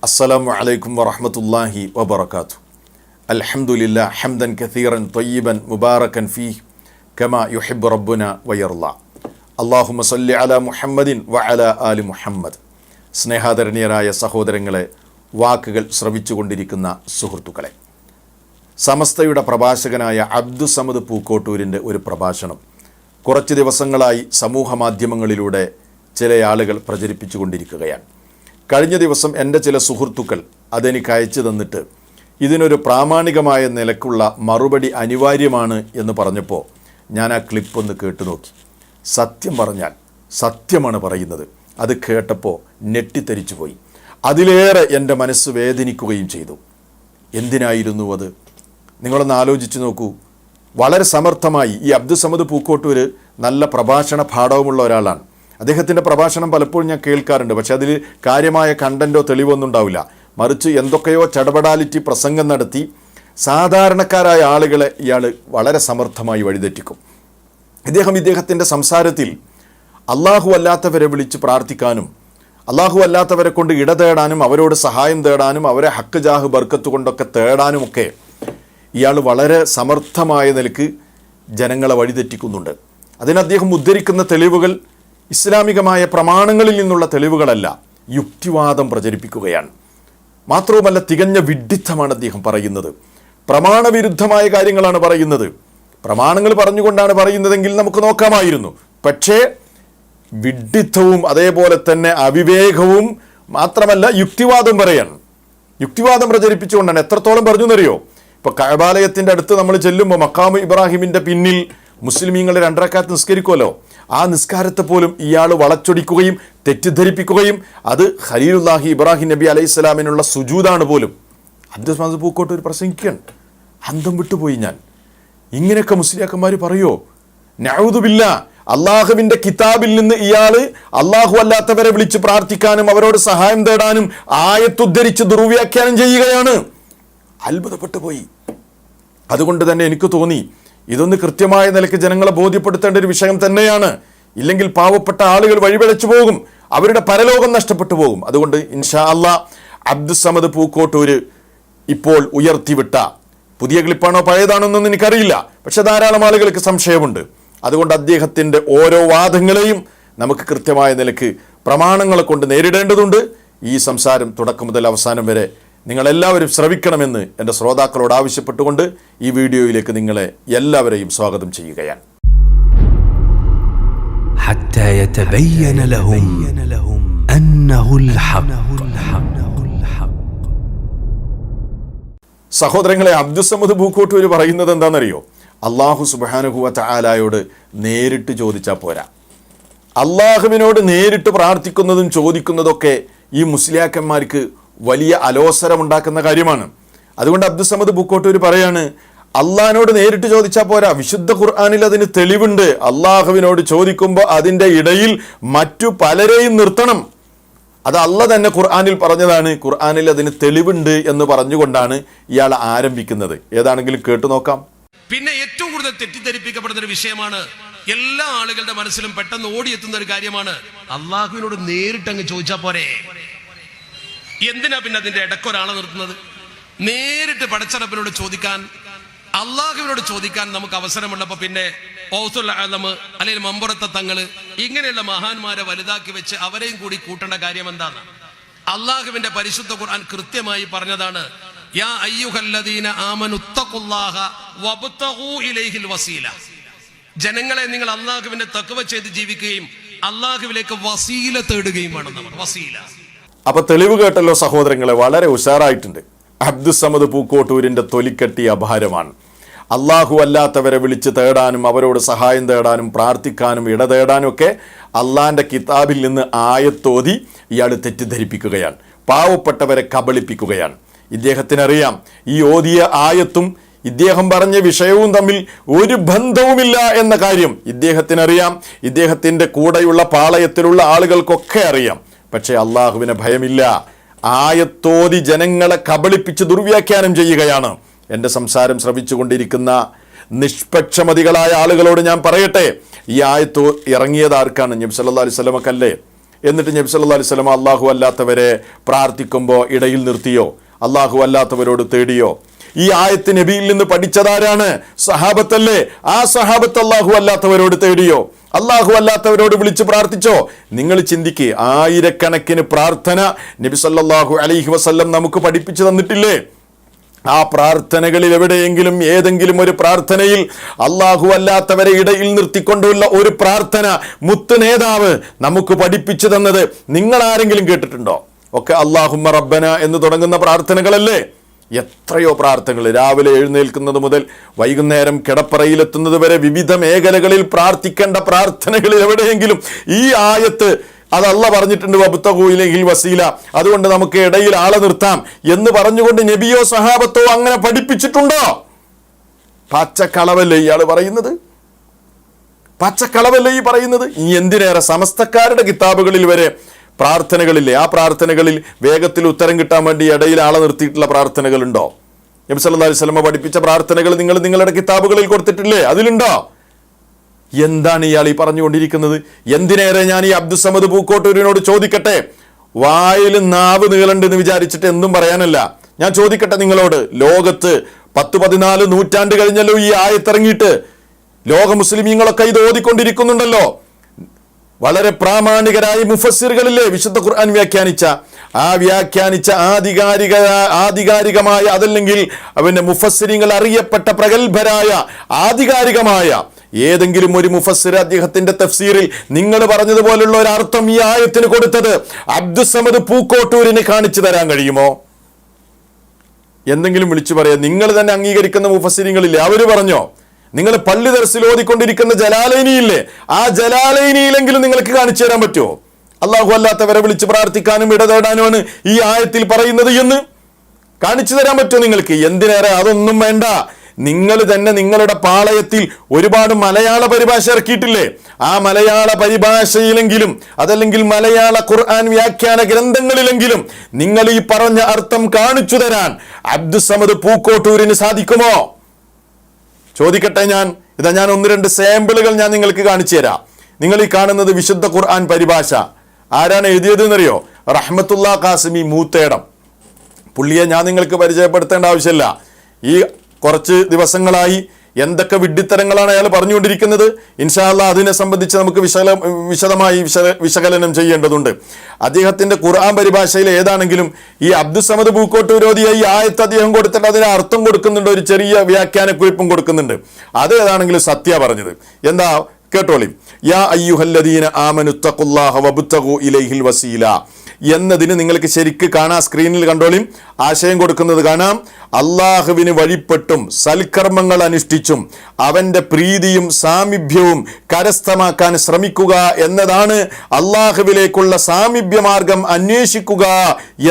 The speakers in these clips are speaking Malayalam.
السلام عليكم ورحمة الله وبركاته. الحمد لله حمدا كثيرا طيبا مباركا فيه كما يحب ربنا ويرضى. اللهم صل على محمد وعلى آل محمد. സ്നേഹാദരണീയരായ സഹോദരങ്ങളെ, വാക്കുകൾ ശ്രവിച്ചുകൊണ്ടിരിക്കുന്ന സുഹൃത്തുക്കളെ, സമസ്തയുടെ പ്രഭാഷകനായ അബ്ദുസമദ് പൂക്കോട്ടൂരിൻ്റെ ഒരു പ്രഭാഷണം കുറച്ച് ദിവസങ്ങളായി സമൂഹ മാധ്യമങ്ങളിലൂടെ ചില ആളുകൾ പ്രചരിപ്പിച്ചുകൊണ്ടിരിക്കുകയാണ്. കഴിഞ്ഞ ദിവസം എൻ്റെ ചില സുഹൃത്തുക്കൾ അതെനിക്ക് അയച്ചു തന്നിട്ട് ഇതിനൊരു പ്രാമാണികമായ നിലക്കുള്ള മറുപടി അനിവാര്യമാണ് എന്ന് പറഞ്ഞപ്പോൾ ഞാൻ ആ ക്ലിപ്പ് ഒന്ന് കേട്ടു നോക്കി. സത്യം പറഞ്ഞാൽ സത്യമാണ് പറയുന്നത്. അത് കേട്ടപ്പോൾ ഞെട്ടിത്തരിച്ചു പോയി. അതിലേറെ എൻ്റെ മനസ്സ് വേദനിക്കുകയും ചെയ്തു. എന്തിനായിരുന്നു അത്? നിങ്ങളൊന്ന് ആലോചിച്ച് നോക്കൂ. വളരെ സമർത്ഥമായി ഈ അബ്ദുസമദ് പൂക്കോട്ടൂർ നല്ല പ്രഭാഷണ പാഠവുമുള്ള ഒരാളാണ്. അദ്ദേഹത്തിൻ്റെ പ്രഭാഷണം പലപ്പോഴും ഞാൻ കേൾക്കാറുണ്ട്. പക്ഷേ അതിൽ കാര്യമായ കണ്ടൻറ്റോ തെളിവൊന്നും ഉണ്ടാവില്ല. മറിച്ച് എന്തൊക്കെയോ ചടപടാലിറ്റി പ്രസംഗം നടത്തി സാധാരണക്കാരായ ആളുകളെ ഇയാൾ വളരെ സമർത്ഥമായി വഴിതെറ്റിക്കും. ഇദ്ദേഹത്തിൻ്റെ സംസാരത്തിൽ അള്ളാഹു അല്ലാത്തവരെ വിളിച്ച് പ്രാർത്ഥിക്കാനും അള്ളാഹു അല്ലാത്തവരെ കൊണ്ട് ഇടതേടാനും അവരോട് സഹായം തേടാനും അവരെ ഹക്ക് ജാഹ് ബർക്കത്ത് കൊണ്ടൊക്കെ തേടാനുമൊക്കെ ഇയാൾ വളരെ സമർത്ഥമായ നിലക്ക് ജനങ്ങളെ വഴിതെറ്റിക്കുന്നുണ്ട്. അതിന് അദ്ദേഹം ഉദ്ധരിക്കുന്ന തെളിവുകൾ ഇസ്ലാമികമായ പ്രമാണങ്ങളിൽ നിന്നുള്ള തെളിവുകളല്ല, യുക്തിവാദം പ്രചരിപ്പിക്കുകയാണ്. മാത്രവുമല്ല, തികഞ്ഞ വിഡ്ഢിത്തമാണ് അദ്ദേഹം പറയുന്നത്. പ്രമാണവിരുദ്ധമായ കാര്യങ്ങളാണ് പറയുന്നത്. പ്രമാണങ്ങൾ പറഞ്ഞുകൊണ്ടാണ് പറയുന്നതെങ്കിൽ നമുക്ക് നോക്കാമായിരുന്നു. പക്ഷേ വിഡ്ഢിത്തവും അതേപോലെ തന്നെ അവിവേകവും മാത്രമല്ല യുക്തിവാദം പറയാണ്. യുക്തിവാദം പ്രചരിപ്പിച്ചുകൊണ്ടാണ്. എത്രത്തോളം പറഞ്ഞു എന്നറിയോ? ഇപ്പോൾ കഅബാലയത്തിൻ്റെ അടുത്ത് നമ്മൾ ചെല്ലുമ്പോൾ മഖാമ് ഇബ്രാഹിമിൻ്റെ പിന്നിൽ മുസ്ലിമീങ്ങൾ 2 റക്അത്ത് നിസ്കരിക്കുമല്ലോ, ആ നിസ്കാരത്തെ പോലും ഇയാൾ വളച്ചൊടിക്കുകയും തെറ്റിദ്ധരിപ്പിക്കുകയും അത് ഖലീലുല്ലാഹി ഇബ്രാഹിം നബി അലൈഹിസ്സലാമിനുള്ള സുജൂദാണ് പോലും. അബ്ദുസമദ് പൂക്കോട്ടൂർ പ്രസംഗിക്കുകയാണ്. അന്തം വിട്ടുപോയി ഞാൻ. ഇങ്ങനെയൊക്കെ മുസ്ലിയാക്കന്മാർ പറയുമോ? നഊദു ബില്ലാ. അള്ളാഹുവിൻ്റെ കിതാബിൽ നിന്ന് ഇയാൾ അള്ളാഹു അല്ലാത്തവരെ വിളിച്ച് പ്രാർത്ഥിക്കാനും അവരോട് സഹായം തേടാനും ആയത്തുദ്ധരിച്ച് ദുർവ്യാഖ്യാനം ചെയ്യുകയാണ്. അത്ഭുതപ്പെട്ടു പോയി. അതുകൊണ്ട് തന്നെ എനിക്ക് തോന്നി ഇതൊന്ന് കൃത്യമായ നിലയ്ക്ക് ജനങ്ങളെ ബോധ്യപ്പെടുത്തേണ്ട ഒരു വിഷയം തന്നെയാണ്. ഇല്ലെങ്കിൽ പാവപ്പെട്ട ആളുകൾ വഴിപിഴച്ചു പോകും, അവരുടെ പരലോകം നഷ്ടപ്പെട്ടു പോകും. അതുകൊണ്ട് ഇൻഷാ അല്ലാ അബ്ദുസമദ് പൂക്കോട്ടൂർ ഇപ്പോൾ ഉയർത്തിവിട്ട പുതിയ ക്ലിപ്പാണോ പഴയതാണോ എന്നൊന്നും എനിക്കറിയില്ല, പക്ഷെ ധാരാളം ആളുകൾക്ക് സംശയമുണ്ട്. അതുകൊണ്ട് അദ്ദേഹത്തിൻ്റെ ഓരോ വാദങ്ങളെയും നമുക്ക് കൃത്യമായ നിലയ്ക്ക് പ്രമാണങ്ങളെ കൊണ്ട് നേരിടേണ്ടതുണ്ട്. ഈ സംസാരം തുടക്കം മുതൽ അവസാനം വരെ നിങ്ങളെല്ലാവരും ശ്രവിക്കണമെന്ന് എൻ്റെ ശ്രോതാക്കളോട് ആവശ്യപ്പെട്ടുകൊണ്ട് ഈ വീഡിയോയിലേക്ക് നിങ്ങളെ എല്ലാവരെയും സ്വാഗതം ചെയ്യുകയാണ്. حتى يتبين لهم أنه الحق. സഹോദരങ്ങളെ, അബ്ദുസമദ് പൂക്കോട്ടൂർ പറയുന്നത് എന്താണെന്നറിയോ? അള്ളാഹു സുബ്ഹാനഹു വ തആലയോട് നേരിട്ട് ചോദിച്ചാൽ പോരാ. അള്ളാഹുവിനോട് നേരിട്ട് പ്രാർത്ഥിക്കുന്നതും ചോദിക്കുന്നതൊക്കെ ഈ മുസ്ലിയാക്കന്മാർക്ക് വലിയ അലോസരമുണ്ടാക്കുന്ന കാര്യമാണ്. അതുകൊണ്ട് അബ്ദുസമദ് പൂക്കോട്ടൂർ പറയാണ്, അള്ളാഹിനോട് നേരിട്ട് ചോദിച്ചാൽ പോരാ, വിശുദ്ധ ഖുർആനിൽ അതിന് തെളിവുണ്ട്. അള്ളാഹുവിനോട് ചോദിക്കുമ്പോൾ അതിൻ്റെ ഇടയിൽ മറ്റു പലരെയും നിർത്തണം. അത് അള്ളാഹ് തന്നെ ഖുർആനിൽ പറഞ്ഞതാണ്. ഖുർആനിൽ അതിന് തെളിവുണ്ട് എന്ന് പറഞ്ഞുകൊണ്ടാണ് ഇയാൾ ആരംഭിക്കുന്നത്. ഏതാണെങ്കിലും കേട്ടു നോക്കാം. പിന്നെ ഏറ്റവും കൂടുതൽ തെറ്റിദ്ധരിപ്പിക്കപ്പെടുന്ന ഒരു വിഷയമാണ്, എല്ലാ ആളുകളുടെ മനസ്സിലും പെട്ടെന്ന് ഓടിയെത്തുന്ന ഒരു കാര്യമാണ്, അള്ളാഹുവിനോട് നേരിട്ട് അങ്ങ് ചോദിച്ചാൽ പോരെ. എന്തിനാ പിന്നെ അതിന്റെ ഇടക്കൊരാളെ നിർത്തുന്നത്? നേരിട്ട് പടച്ചറപ്പിനോട് ചോദിക്കാൻ, അള്ളാഹുവിനോട് ചോദിക്കാൻ നമുക്ക് അവസരമുള്ളപ്പോൾ പിന്നെ ഔസുൽ അഅ്ലം അല്ലെങ്കിൽ മമ്പുറത്തെ തങ്ങള് ഇങ്ങനെയുള്ള മഹാന്മാരെ വലുതാക്കി വെച്ച് അവരെയും കൂടി കൂട്ടേണ്ട കാര്യം എന്താണ്? അള്ളാഹുവിന്റെ പരിശുദ്ധ ഖുർആൻ കൃത്യമായി പറഞ്ഞതാണ്, യാ അയ്യുഹല്ലദീന ആമനു തഖുല്ലാഹ വബ്തഗൂ ഇലൈഹിൽ വസീല. ജനങ്ങളെ, നിങ്ങൾ അള്ളാഹുവിനെ തഖ്വ ചെയ്ത് ജീവിക്കുകയും അള്ളാഹുവിലേക്ക് വസീല തേടുകയും വേണം. നമ്മൾ വസീല. അപ്പൊ തെളിവ് കേട്ടല്ലോ സഹോദരങ്ങളെ, വളരെ ഉഷാറായിട്ടുണ്ട്. അബ്ദുസമദ് പൂക്കോട്ടൂരിന്റെ തൊലിക്കട്ടി അപാരമാണ്. അള്ളാഹു അല്ലാത്തവരെ വിളിച്ച് തേടാനും അവരോട് സഹായം തേടാനും പ്രാർത്ഥിക്കാനും ഇടതേടാനും ഒക്കെ അള്ളാഹിന്റെ കിതാബിൽ നിന്ന് ആയത്തോതി ഇയാൾ തെറ്റിദ്ധരിപ്പിക്കുകയാണ്, പാവപ്പെട്ടവരെ കബളിപ്പിക്കുകയാണ്. ഇദ്ദേഹത്തിനറിയാം ഈ ഓതിയ ആയത്തും ഇദ്ദേഹം പറഞ്ഞ വിഷയവും തമ്മിൽ ഒരു ബന്ധവുമില്ല എന്ന കാര്യം ഇദ്ദേഹത്തിനറിയാം. ഇദ്ദേഹത്തിൻ്റെ കൂടെയുള്ള പാളയത്തിലുള്ള ആളുകൾക്കൊക്കെ അറിയാം. പക്ഷേ അള്ളാഹുവിനെ ഭയമില്ല. ആയത്തോതി ജനങ്ങളെ കബളിപ്പിച്ച് ദുർവ്യാഖ്യാനം ചെയ്യുകയാണ്. എൻ്റെ സംസാരം ശ്രവിച്ചുകൊണ്ടിരിക്കുന്ന നിഷ്പക്ഷമതികളായ ആളുകളോട് ഞാൻ പറയട്ടെ, ഈ ആയത്ത് ഇറങ്ങിയത് ആർക്കാണ്? നബി സല്ലല്ലാഹു അലൈഹി വസല്ലമക്കല്ലേ? എന്നിട്ട് നബി സല്ലല്ലാഹു അലൈഹി വസല്ലം അല്ലാഹു അല്ലാത്തവരെ പ്രാർത്ഥിക്കുമ്പോൾ ഇടയിൽ നിർത്തിയോ? അല്ലാഹു അല്ലാത്തവരോട് തേടിയോ? ഈ ആയത്ത് നബിയിൽ നിന്ന് പഠിച്ചതാരാണ്? സഹാബത്തല്ലേ. ആ സഹാബത്ത് അല്ലാഹു അല്ലാത്തവരോട് തേടിയോ? അല്ലാഹു അല്ലാത്തവരോട് വിളിച്ച് പ്രാർത്ഥിച്ചോ? നിങ്ങൾ ചിന്തിക്ക്, ആയിരക്കണക്കിന് പ്രാർത്ഥന നബി സല്ലല്ലാഹു അലൈഹി വസല്ലം നമുക്ക് പഠിപ്പിച്ചു തന്നിട്ടില്ലേ? ആ പ്രാർത്ഥനകളിൽ എവിടെയെങ്കിലും ഏതെങ്കിലും ഒരു പ്രാർത്ഥനയിൽ അല്ലാഹു അല്ലാത്തവരെ ഇടയിൽ നിർത്തിക്കൊണ്ടുള്ള ഒരു പ്രാർത്ഥന മുത്ത് നേതാവ് നമുക്ക് പഠിപ്പിച്ചു തന്നത് നിങ്ങൾ ആരെങ്കിലും കേട്ടിട്ടുണ്ടോ? ഒക്കെ അല്ലാഹുമ്മ റബ്ബന എന്ന് തുടങ്ങുന്ന പ്രാർത്ഥനകളല്ലേ. എത്രയോ പ്രാർത്ഥനകൾ, രാവിലെ എഴുന്നേൽക്കുന്നത് മുതൽ വൈകുന്നേരം കിടപ്പറയിലെത്തുന്നത് വരെ വിവിധ മേഖലകളിൽ പ്രാർത്ഥിക്കേണ്ട പ്രാർത്ഥനകളിൽ എവിടെയെങ്കിലും ഈ ആയത്ത് അത് അല്ലാഹ് പറഞ്ഞിട്ടുണ്ട്, വബ്തഗൂ ഇലൈഹിൽ വസീല, അതുകൊണ്ട് നമുക്ക് ഇടയിൽ ആളെ നിർത്താം എന്ന് പറഞ്ഞുകൊണ്ട് നബിയോ സഹാബത്തോ അങ്ങനെ പഠിപ്പിച്ചിട്ടുണ്ടോ? പച്ചക്കളവല്ലേ ഇയാൾ പറയുന്നത്? പച്ചക്കളവല്ലേ ഈ പറയുന്നത്? ഈ എന്തിനേറെ സമസ്തക്കാരുടെ കിതാബുകളിൽ വരെ പ്രാർത്ഥനകളില്ലേ, ആ പ്രാർത്ഥനകളിൽ വേഗത്തിൽ ഉത്തരം കിട്ടാൻ വേണ്ടി ഇടയിൽ ആളെ നിർത്തിയിട്ടുള്ള പ്രാർത്ഥനകളുണ്ടോ? നബി സല്ലല്ലാഹു അലൈഹി വസല്ലം പഠിപ്പിച്ച പ്രാർത്ഥനകൾ നിങ്ങൾ നിങ്ങളുടെ കിതാബുകളിൽ കൊടുത്തിട്ടില്ലേ? അതിലുണ്ടോ? എന്താണ് ഇയാൾ ഈ പറഞ്ഞുകൊണ്ടിരിക്കുന്നത്? എന്തിനേറെ ഞാൻ ഈ അബ്ദുസ്സമദ് പൂക്കോട്ടൂരിനോട് ചോദിക്കട്ടെ, വായിൽ നാവ് നീളണ്ടെന്ന് വിചാരിച്ചിട്ട് എന്തും പറയാനല്ല, ഞാൻ ചോദിക്കട്ടെ നിങ്ങളോട്, ലോകത്ത് 10-14 നൂറ്റാണ്ട് കഴിഞ്ഞല്ലോ ഈ ആയത്തിറങ്ങിയിട്ട്, ലോക മുസ്ലിമീങ്ങളൊക്കെ ഇത് ഓതിക്കൊണ്ടിരിക്കുന്നുണ്ടല്ലോ. വളരെ പ്രാമാണികരായ മുഫസ്സിറുകളില്ലേ വിശുദ്ധ ഖുർആൻ വ്യാഖ്യാനിച്ച ആധികാരികമായ അതല്ലെങ്കിൽ അവന്റെ മുഫസ്സിരിങ്ങൾ അറിയപ്പെട്ട പ്രഗത്ഭരായ ആധികാരികമായ ഏതെങ്കിലും ഒരു മുഫസ്സിർ അദ്ദേഹത്തിന്റെ തഫ്സീറിൽ നിങ്ങൾ പറഞ്ഞതുപോലുള്ള ഒരു അർത്ഥം ഈ ആയത്തിന് കൊടുത്തത് അബ്ദുസ്സമദ് പൂക്കോട്ടൂരിന് കാണിച്ചു തരാൻ കഴിയുമോ? എന്തെങ്കിലും വിളിച്ചു പറയാം. നിങ്ങൾ തന്നെ അംഗീകരിക്കുന്ന മുഫസ്സിരിങ്ങളില്ലേ, അവര് പറഞ്ഞോ? നിങ്ങൾ പള്ളി ദർസിൽ ഓതിക്കൊണ്ടിരിക്കുന്ന ജലാലൈനിയില്ലേ, ആ ജലാലൈനിയിലെങ്കിലും നിങ്ങൾക്ക് കാണിച്ചു തരാൻ പറ്റുമോ? അല്ലാഹു അല്ലാത്തവരെ വിളിച്ച് പ്രാർത്ഥിക്കാനും ഇടതേടാനുമാണ് ഈ ആയത്തിൽ പറയുന്നത് എന്ന് കാണിച്ചു തരാൻ പറ്റുമോ നിങ്ങൾക്ക്? എന്തിനേറെ അതൊന്നും വേണ്ട, നിങ്ങൾ തന്നെ നിങ്ങളുടെ പാളയത്തിൽ ഒരുപാട് മലയാള പരിഭാഷ ഇറക്കിയിട്ടില്ലേ, ആ മലയാള പരിഭാഷയിലെങ്കിലും അതല്ലെങ്കിൽ മലയാള ഖുർആൻ വ്യാഖ്യാന ഗ്രന്ഥങ്ങളിലെങ്കിലും നിങ്ങൾ ഈ പറഞ്ഞ അർത്ഥം കാണിച്ചു തരാൻ അബ്ദുസ്സമദ് പൂക്കോട്ടൂരിന് സാധിക്കുമോ? ചോദിക്കട്ടെ. ഞാൻ 1-2 സാമ്പിളുകൾ ഞാൻ നിങ്ങൾക്ക് കാണിച്ചു തരാം. നിങ്ങൾ ഈ കാണുന്നത് വിശുദ്ധ ഖുർആൻ പരിഭാഷ ആരാണ് എഴുതിയതെന്നറിയോ? റഹ്മത്തുള്ളാ ഖാസിമി മൂത്തേടം. പുള്ളിയെ ഞാൻ നിങ്ങൾക്ക് പരിചയപ്പെടുത്തേണ്ട ആവശ്യമില്ല. ഈ കുറച്ച് ദിവസങ്ങളായി എന്തൊക്കെ വിഡ്ഢിത്തരങ്ങളാണ് അയാൾ പറഞ്ഞുകൊണ്ടിരിക്കുന്നത്. ഇൻഷാ അല്ലാഹ് അതിനെ സംബന്ധിച്ച് നമുക്ക് വിശദമായി വിശകലനം ചെയ്യേണ്ടതുണ്ട്. അദ്ദേഹത്തിന്റെ ഖുർആൻ പരിഭാഷയിൽ ഏതാണെങ്കിലും ഈ അബ്ദുസ്സമദ് പൂക്കോട്ടൂരോധിയ ഈ ആയത്ത് അദ്ദേഹം കൊടുത്തിട്ട് അതിന് അർത്ഥം കൊടുക്കുന്നുണ്ട്, ഒരു ചെറിയ വ്യാഖ്യാനക്കുറിപ്പും കൊടുക്കുന്നുണ്ട്. അത് ഏതാണെങ്കിലും സത്യ പറഞ്ഞത് എന്താ കേട്ടോളി. യാ അയ്യുഹല്ലദീന ആമനു തഖുല്ലാഹ വബ്തഗൂ ഇലൈഹിൽ വസീല എന്നതിന് നിങ്ങൾക്ക് ശരിക്ക് കാണാം, സ്ക്രീനിൽ കണ്ടോളിയും. ആശയം കൊടുക്കുന്നത് കാണാം. അള്ളാഹുവിന് വഴിപ്പെട്ടും സൽക്കർമ്മങ്ങൾ അനുഷ്ഠിച്ചും അവന്റെ പ്രീതിയും സാമീപ്യവും കരസ്ഥമാക്കാൻ ശ്രമിക്കുക എന്നതാണ് അള്ളാഹുവിലേക്കുള്ള സാമീപ്യമാർഗം അന്വേഷിക്കുക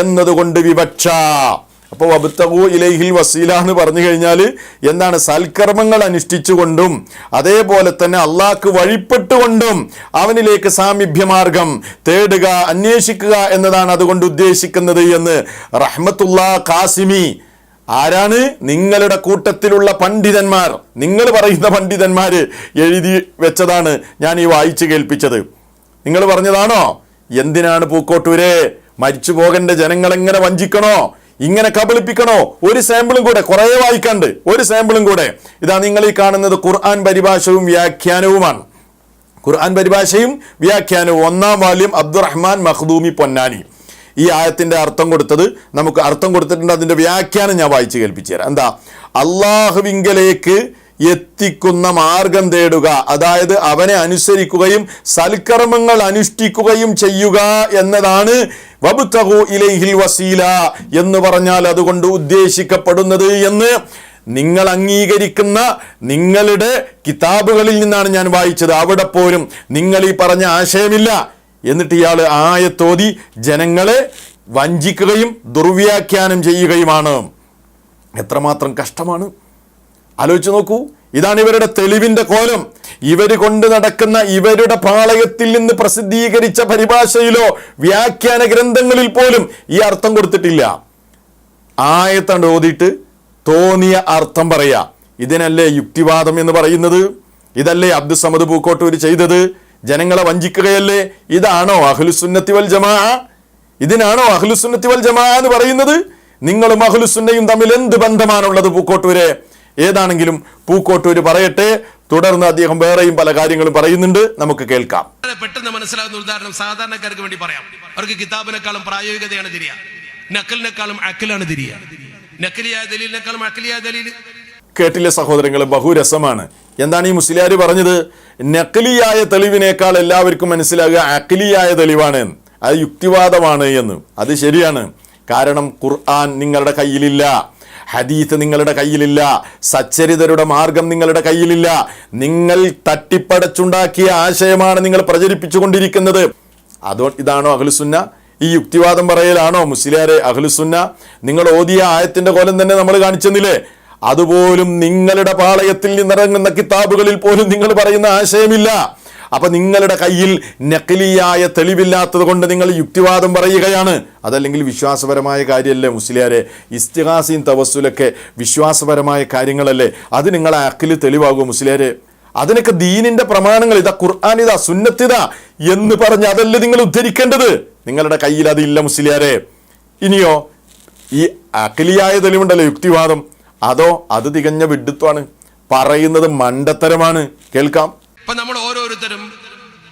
എന്നതുകൊണ്ട് വിവക്ഷ. അപ്പോൾ വബ്തഗൂ ഇലൈഹിൽ വസീല എന്ന് പറഞ്ഞു കഴിഞ്ഞാൽ എന്താണ്? സൽക്കർമ്മങ്ങൾ അനുഷ്ഠിച്ചുകൊണ്ടും അതേപോലെ തന്നെ അള്ളാഹ്ക്ക് വഴിപ്പെട്ടുകൊണ്ടും അവനിലേക്ക് സാമീപ്യമാർഗം തേടുക, അന്വേഷിക്കുക എന്നതാണ് അതുകൊണ്ട് ഉദ്ദേശിക്കുന്നത് എന്ന് റഹ്മത്തുള്ളാ ഖാസിമി, ആരാണ്? നിങ്ങളുടെ കൂട്ടത്തിലുള്ള പണ്ഡിതന്മാർ, നിങ്ങൾ പറയുന്ന പണ്ഡിതന്മാര് എഴുതി വെച്ചതാണ് ഞാൻ ഈ വായിച്ചു കേൾപ്പിച്ചത്. നിങ്ങൾ പറഞ്ഞതാണോ? എന്തിനാണ് പൂക്കോട്ടൂരെ മരിച്ചു പോകേണ്ട ജനങ്ങളെങ്ങനെ വഞ്ചിക്കണോ, ഇങ്ങനെ കബളിപ്പിക്കണോ? ഒരു സാമ്പിളും കൂടെ, കുറെ വായിക്കാണ്ട്, ഒരു സാമ്പിളും കൂടെ. ഇതാ നിങ്ങൾ ഈ കാണുന്നത് ഖുർആൻ പരിഭാഷയും വ്യാഖ്യാനവുമാണ്. ഖുർആൻ പരിഭാഷയും വ്യാഖ്യാനവും 1-ാം വാല്യം അബ്ദുറഹ്മാൻ മഖ്ദൂമി പൊന്നാനി. ഈ ആയത്തിന്റെ അർത്ഥം കൊടുത്തത് നമുക്ക് അർത്ഥം കൊടുത്തിട്ടുണ്ട്. അതിന്റെ വ്യാഖ്യാനം ഞാൻ വായിച്ചു കേൾപ്പിച്ചു തരാം. എന്താ? അള്ളാഹുവിങ്കലേക്ക് എത്തിക്കുന്ന മാർഗം തേടുക, അതായത് അവനെ അനുസരിക്കുകയും സൽക്കർമ്മങ്ങൾ അനുഷ്ഠിക്കുകയും ചെയ്യുക എന്നതാണ് വബ്തഗൂ ഇലൈഹിൽ വസീല എന്ന് പറഞ്ഞാൽ അതുകൊണ്ട് ഉദ്ദേശിക്കപ്പെടുന്നത് എന്ന് നിങ്ങൾ അംഗീകരിക്കുന്ന നിങ്ങളുടെ കിതാബുകളിൽ നിന്നാണ് ഞാൻ വായിച്ചത്. അവിടെ പോലും നിങ്ങൾ ഈ പറഞ്ഞ ആശയമില്ല. എന്നിട്ട് ഇയാൾ ആയത്തോതി ജനങ്ങളെ വഞ്ചിക്കുകയും ദുർവ്യാഖ്യാനം ചെയ്യുകയുമാണ്. എത്രമാത്രം കഷ്ടമാണ്, ആലോചിച്ച് നോക്കൂ. ഇതാണ് ഇവരുടെ തെളിവിന്റെ കോലം. ഇവർ കൊണ്ട് നടക്കുന്ന ഇവരുടെ പാളയത്തിൽ നിന്ന് പ്രസിദ്ധീകരിച്ച പരിഭാഷയിലോ വ്യാഖ്യാന ഗ്രന്ഥങ്ങളിൽ പോലും ഈ അർത്ഥം കൊടുത്തിട്ടില്ല. ആയത്തണ്ട് ഓതിയിട്ട് തോന്നിയ അർത്ഥം പറയാ. ഇതിനല്ലേ യുക്തിവാദം എന്ന് പറയുന്നത്? ഇതല്ലേ അബ്ദുസ്സമദ് പൂക്കോട്ടൂർ ചെയ്തത്? ജനങ്ങളെ വഞ്ചിക്കുകയല്ലേ? ഇതാണോ അഹ്ലുസുന്നത്തി വൽ ജമാഅ? ഇതിനാണോ അഹ്ലുസുന്നത്തി വൽ ജമാഅ എന്ന് പറയുന്നത്? നിങ്ങളും അഹ്ലുസുന്നയും തമ്മിൽ എന്ത് ബന്ധമാണുള്ളത് പൂക്കോട്ടൂരെ? ഏതാണെങ്കിലും പൂക്കോട്ടൂര് പറയട്ടെ. തുടർന്ന് അദ്ദേഹം വേറെയും പല കാര്യങ്ങളും പറയുന്നുണ്ട്, നമുക്ക് കേൾക്കാം. പെട്ടെന്ന് മനസ്സിലാകുന്ന ഉദാഹരണം സാധാരണക്കാർക്ക് വേണ്ടി പറയാം. അവർക്ക് കിതാബിനെക്കാളും പ്രായോഗികതയാണ് തിരിയുക, നക്കലിനെക്കാളും അക്കലാണ് തിരിയുക. നക്കലിയായ ദലീലിനെക്കാളും അക്കലിയായ ദലീൽ. കേട്ടില്ലേ സഹോദരങ്ങൾ, ബഹുരസമാണ്. എന്താണ് ഈ മുസ്ലിയാർ പറഞ്ഞത്? നക്കലിയായ തെളിവിനേക്കാൾ എല്ലാവർക്കും മനസ്സിലാകുക അക്കലിയായ തെളിവാണ്, അത് യുക്തിവാദമാണ് എന്ന്. അത് ശരിയാണ്. കാരണം ഖുർആൻ നിങ്ങളുടെ കയ്യിലില്ല, ഹദീത്ത് നിങ്ങളുടെ കയ്യിലില്ല, സച്ചരിതരുടെ മാർഗം നിങ്ങളുടെ കയ്യിലില്ല. നിങ്ങൾ തട്ടിപ്പടച്ചുണ്ടാക്കിയ ആശയമാണ് നിങ്ങൾ പ്രചരിപ്പിച്ചുകൊണ്ടിരിക്കുന്നത്. ഇതാണോ അഹ്ലുസുന്ന? ഈ യുക്തിവാദം പറയലാണോ മുസ്ലിയാരെ അഹ്ലുസുന്ന? നിങ്ങൾ ഓതിയ ആയത്തിന്റെ കോലം തന്നെ നമ്മൾ കാണിച്ചെന്നില്ലേ? അതുപോലും നിങ്ങളുടെ പാളയത്തിൽ നിന്നിറങ്ങുന്ന കിതാബുകളിൽ പോലും നിങ്ങൾ പറയുന്ന ആശയമില്ല. അപ്പൊ നിങ്ങളുടെ കയ്യിൽ നഖലിയായ തെളിവില്ലാത്തത് കൊണ്ട് നിങ്ങൾ യുക്തിവാദം പറയുകയാണ്. അതല്ലെങ്കിൽ വിശ്വാസപരമായ കാര്യമല്ലേ മുസ്ലിയാരെ? ഇസ്തിഗാസയും തവസ്സുലൊക്കെ വിശ്വാസപരമായ കാര്യങ്ങളല്ലേ? അത് നിങ്ങളെ അഖിൽ തെളിവാകുമോ മുസ്ലിയാരെ? അതിനൊക്കെ ദീനിന്റെ പ്രമാണങ്ങൾ, ഇതാ ഖുർആൻ, ഇതാ സുന്നത്തിതാ എന്ന് പറഞ്ഞ് അതല്ലേ നിങ്ങൾ ഉദ്ധരിക്കേണ്ടത്. നിങ്ങളുടെ കയ്യിൽ അതില്ല മുസ്ലിയാരെ. ഇനിയോ ഈ അഖിലിയായ തെളിവുണ്ടല്ലോ യുക്തിവാദം, അതോ അത് തികഞ്ഞ വിഡ്ഢിത്വമാണ്, പറയുന്നത് മണ്ടത്തരമാണ്. കേൾക്കാം. ഇപ്പൊ നമ്മൾ ഓരോരുത്തരും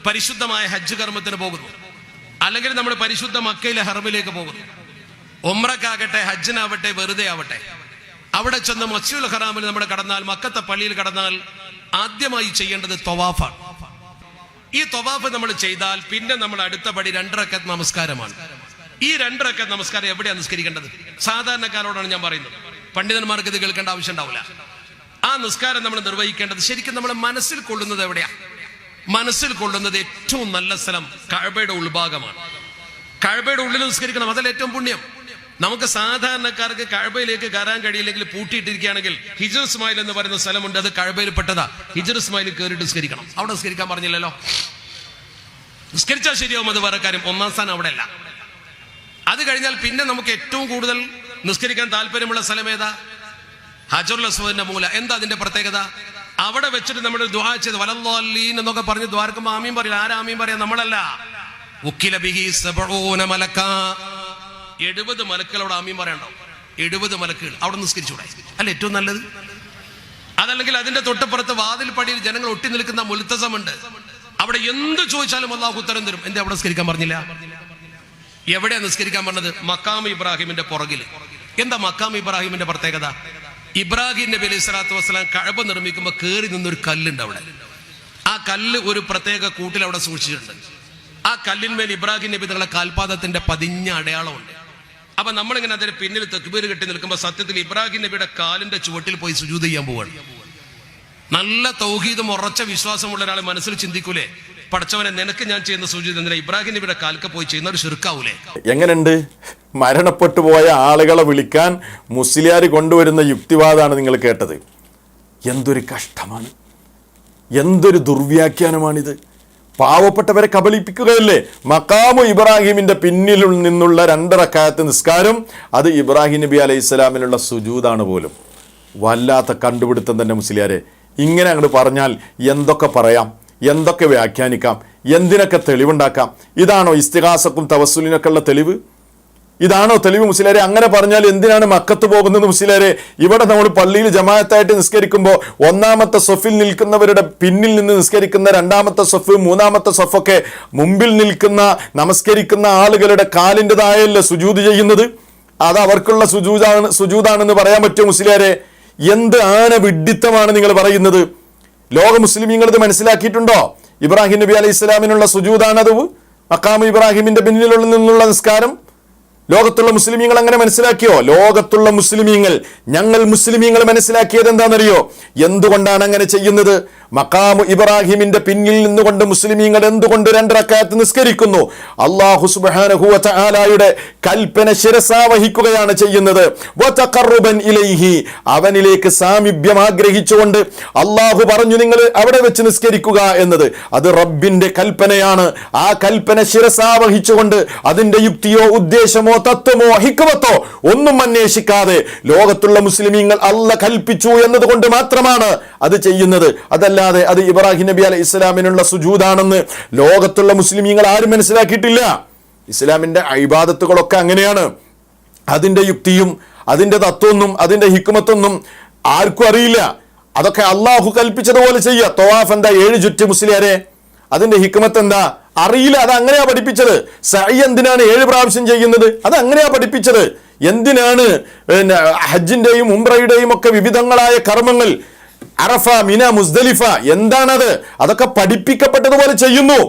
പരിശുദ്ധമായ ഹജ്ജ് കർമ്മത്തിന് പോകുന്നു, അല്ലെങ്കിൽ നമ്മൾ പരിശുദ്ധ മക്കയിലെ ഹറമിലേക്ക് പോകുന്നു. ഉംറക്കാകട്ടെ ഹജ്ജിനാവട്ടെ വെറുതെ ആവട്ടെ, അവിടെ ചെന്ന് മസ്ജിദുൽ ഹറാമിൽ നമ്മൾ കടന്നാൽ, മക്കത്തെ പള്ളിയിൽ കടന്നാൽ ആദ്യമായി ചെയ്യേണ്ടത് ത്വവാഫാണ്. ഈ ത്വവാഫ് നമ്മൾ ചെയ്താൽ പിന്നെ നമ്മൾ അടുത്ത പടി 2 റക്അത്ത് നമസ്കാരമാണ്. ഈ 2 റക്അത്ത് നമസ്കാരം എവിടെയാണ് നിസ്കരിക്കേണ്ടത്? സാധാരണക്കാരോടാണ് ഞാൻ പറയുന്നത്, പണ്ഡിതന്മാർക്ക് ഇത് കേൾക്കേണ്ട ആവശ്യം ഉണ്ടാവില്ല. ആ നിസ്കാരം നമ്മൾ നിർവഹിക്കേണ്ടത് ശരിക്കും നമ്മൾ മനസ്സിൽ കൊള്ളുന്നത് എവിടെയാ? മനസ്സിൽ കൊള്ളുന്നത് ഏറ്റവും നല്ല സ്ഥലം കഅബയുടെ ഉൾഭാഗമാണ്. കഅബയുടെ ഉള്ളിൽ നിസ്കരിക്കണം, അതല്ല ഏറ്റവും പുണ്യം. നമുക്ക് സാധാരണക്കാർക്ക് കഅബയിലേക്ക് കയറാൻ കഴിയില്ലെങ്കിൽ പൂട്ടിയിട്ടിരിക്കുകയാണെങ്കിൽ ഹിജ്ർ ഇസ്മായിൽ എന്ന് പറയുന്ന സ്ഥലമുണ്ട്, അത് കഅബയിൽ പെട്ടതാ. ഹിജ്ർ ഇസ്മായിൽ കയറിയിട്ട് നിസ്കരിക്കണം. അവിടെ നിസ്കരിക്കാൻ പറഞ്ഞില്ലല്ലോ. നിസ്കരിച്ചാൽ ശരിയാവും, അത് വേറെ കാര്യം. ഒന്നാം സ്ഥാനം അവിടെ അല്ല. അത് കഴിഞ്ഞാൽ പിന്നെ നമുക്ക് ഏറ്റവും കൂടുതൽ നിസ്കരിക്കാൻ താല്പര്യമുള്ള സ്ഥലം ഏതാ? ഹജറുൽ അസ്വദിന്റെ മൂല. എന്താ അതിന്റെ പ്രത്യേകത? അവിടെ വെച്ചിട്ട് നമ്മൾ ദുആ ചെയ്ത് വലല്ലാലീൻ എന്നൊക്കെ പറഞ്ഞ് ദ്വാരക്കുമ്പോൾ ആമീൻ പറയില്ല. ആരാ ആമീൻ പറയാ? നമ്മളല്ല. ഉക്കില ബിഹി 70 മലക്ക, 70 മലക്കുകളോട് ആമീൻ പറയണ്ടോ? 70 മലക്കുകൾ അവിടെ നിസ്കരിച്ചൂടെ? അല്ല ഏറ്റവും നല്ലത്? അതല്ലെങ്കിൽ അതിന്റെ തൊട്ടപ്പുറത്ത് വാതിൽ പടിയിൽ ജനങ്ങൾ ഒട്ടി നിൽക്കുന്ന മുൽത്തസമുണ്ട്, അവിടെ എന്ത് ചോദിച്ചാലും അല്ലാഹു ഉത്തരം തരും. എന്താ അവിടെ നിസ്കരിക്കാൻ പറഞ്ഞില്ല? എവിടെയാ നിസ്കരിക്കാൻ പറഞ്ഞത്? മഖാം ഇബ്രാഹിമിന്റെ പുറകിൽ. എന്താ മഖാം ഇബ്രാഹിമിന്റെ പ്രത്യേകത? ഇബ്രാഹിം നബി അലൈഹി സ്വലാത്തു വസ്സലാം കഅബ നിർമ്മിക്കുമ്പോൾ കയറി നിന്നൊരു കല്ലുണ്ട് അവിടെ. ആ കല്ല് ഒരു പ്രത്യേക കൂട്ടിൽ അവിടെ സൂക്ഷിച്ചിട്ടുണ്ട്. ആ കല്ലിന്മേൽ ഇബ്രാഹിം നബി തങ്ങളുടെ കാൽപാദത്തിന്റെ പതിഞ്ഞ അടയാളമുണ്ട്. അപ്പൊ നമ്മളിങ്ങനെ അതിന് പിന്നിൽ തക്ബീർ കെട്ടി നിൽക്കുമ്പോൾ സത്യത്തിൽ ഇബ്രാഹിം നബിയുടെ കാലിന്റെ ചുവട്ടിൽ പോയി സുജൂദ് ചെയ്യാൻ പോവാണ്. നല്ല തൗഹീദും ഉറച്ച വിശ്വാസമുള്ള ഒരാളെ മനസ്സിൽ ചിന്തിക്കൂലേ, പടച്ചവനെ നിനക്ക് ഞാൻ ചെയ്യുന്ന സുജൂദ് എന്തിനാ ഇബ്രാഹിം നബിയുടെ കാൽക്ക പോയി ചെയ്യുന്ന ഒരു ശിർക്കാവൂലേ? എങ്ങനെയുണ്ട്? മരണപ്പെട്ടു പോയ ആളുകളെ വിളിക്കാൻ മുസ്ലിയാർ കൊണ്ടുവരുന്ന യുക്തിവാദമാണ് നിങ്ങൾ കേട്ടത്. എന്തൊരു കഷ്ടമാണ്, എന്തൊരു ദുർവ്യാഖ്യാനമാണിത്. പാവപ്പെട്ടവരെ കബളിപ്പിക്കുകയല്ലേ? മഖാമു ഇബ്രാഹിമിന്റെ പിന്നിൽ നിന്നുള്ള 2 റക്അത്ത് നിസ്കാരം, അത് ഇബ്രാഹിം നബി അലൈഹി സ്വലാമിനുള്ള സുജൂദാണ് പോലും. വല്ലാത്ത കണ്ടുപിടുത്തം തന്നെ മുസ്ലിയാരെ. ഇങ്ങനെ അങ്ങോട്ട് പറഞ്ഞാൽ എന്തൊക്കെ പറയാം, എന്തൊക്കെ വ്യാഖ്യാനിക്കാം, എന്തിനൊക്കെ തെളിവുണ്ടാക്കാം. ഇതാണോ ഇസ്തിഗാസക്കും തവസ്സുലിനൊക്കെ ഉള്ള തെളിവ്? ഇതാണോ തെളിവ് മുസ്ലിയാരെ? അങ്ങനെ പറഞ്ഞാൽ എന്തിനാണ് മക്കത്ത് പോകുന്നത് മുസ്ലിയാരെ? ഇവിടെ നമ്മൾ പള്ളിയിൽ ജമാഅത്തായിട്ട് നിസ്കരിക്കുമ്പോൾ 1ാമത്തെ സഫിൽ നിൽക്കുന്നവരുടെ പിന്നിൽ നിന്ന് നിസ്കരിക്കുന്ന 2ാമത്തെ സഫ്, 3ാമത്തെ സഫൊക്കെ മുമ്പിൽ നിൽക്കുന്ന നമസ്കരിക്കുന്ന ആളുകളുടെ കാലിൻ്റെതായല്ലേ സുജൂദ് ചെയ്യുന്നത്? അത് അവർക്കുള്ള സുജൂദാണെന്ന് പറയാൻ പറ്റുമോ മുസ്ലിയാരെ? എന്ത് ആന വിഡ്ഢിത്തമാണ് നിങ്ങൾ പറയുന്നത്? ലോക മുസ്ലിമീങ്ങൾ ഇത് മനസ്സിലാക്കിയിട്ടുണ്ടോ? ഇബ്രാഹിം നബി അലൈഹി സ്വലാമിനുള്ള സുജൂദാണത്. മഖാം ഇബ്രാഹിമിന്റെ പിന്നിലുള്ള നിന്നുള്ള നിസ്കാരം ലോകത്തുള്ള മുസ്ലിമീങ്ങൾ അങ്ങനെ മനസ്സിലാക്കിയോ? ലോകത്തുള്ള മുസ്ലിമീങ്ങൾ, ഞങ്ങൾ മുസ്ലിമീങ്ങൾ മനസ്സിലാക്കിയത് എന്താണെന്നറിയോ? എന്തുകൊണ്ടാണ് അങ്ങനെ ചെയ്യുന്നത്? മഖാമു ഇബ്രാഹിമിന്റെ പിന്നിൽ നിന്നുകൊണ്ട് മുസ്ലിമീങ്ങൾ എന്തുകൊണ്ട് 2 റക്അത്ത് നിസ്കരിക്കുന്നു? അല്ലാഹു സുബ്ഹാനഹു വ തആലയുടെ കൽപ്പന ശിരസാവഹിക്കുകയാണ് ചെയ്യുന്നത്. വതഖറബൻ ഇലൈഹി, അവനിലേക്ക് സാമീപ്യം ആഗ്രഹിച്ചുകൊണ്ട് അല്ലാഹു പറഞ്ഞു നിങ്ങൾ അവിടെ വെച്ച് നിസ്കരിക്കുക എന്നത്. അത് റബ്ബിന്റെ കൽപ്പനയാണ്. ആ കൽപ്പന ശിരസാവഹിച്ചുകൊണ്ട് അതിന്റെ യുക്തിയോ ഉദ്ദേശമോ തത്വമോ ഹിക്മത്തോ ഒന്നും അന്വേഷിക്കാതെ ലോകത്തുള്ള മുസ്ലിമീങ്ങൾ അല്ല കൽപ്പിച്ചു എന്നതുകൊണ്ട് മാത്രമാണ് അത് ചെയ്യുന്നത്. അതല്ലാതെ അത് ഇബ്രാഹിം നബി അലൈഹി ഇസ്ലാമിനുള്ള സുജൂദാണെന്ന് ലോകത്തുള്ള മുസ്ലിമീങ്ങൾ ആരും മനസ്സിലാക്കിയിട്ടില്ല. ഇസ്ലാമിന്റെ ഇബാദത്തുകളൊക്കെ അങ്ങനെയാണ്. അതിന്റെ യുക്തിയും അതിന്റെ തത്വമൊന്നും അതിന്റെ ഹിക്മത്തൊന്നും ആർക്കും അറിയില്ല. അതൊക്കെ അള്ളാഹു കൽപ്പിച്ചതുപോലെ ചെയ്യുക. തവാഫ് എന്താ 7 ചുറ്റ് മുസ്ലിയാരെ? അതിന്റെ ഹിക്മത്ത് എന്താ? അറിയില്ല. അത് അങ്ങനെയാ പഠിപ്പിച്ചത്. സഅയ് എന്തിനാണ് 7 പ്രാവശ്യം ചെയ്യുന്നത്? അത് അങ്ങനെയാ പഠിപ്പിച്ചത്. എന്തിനാണ് ഹജ്ജിന്റെയും ഉംറയുടെയും ഒക്കെ വിവിധങ്ങളായ കർമ്മങ്ങൾ, അറഫ, മിന, മുസ്ദലിഫ, എന്താണത്? അതൊക്കെ പഠിപ്പിക്കപ്പെട്ടതുപോലെ ചെയ്യുന്നു.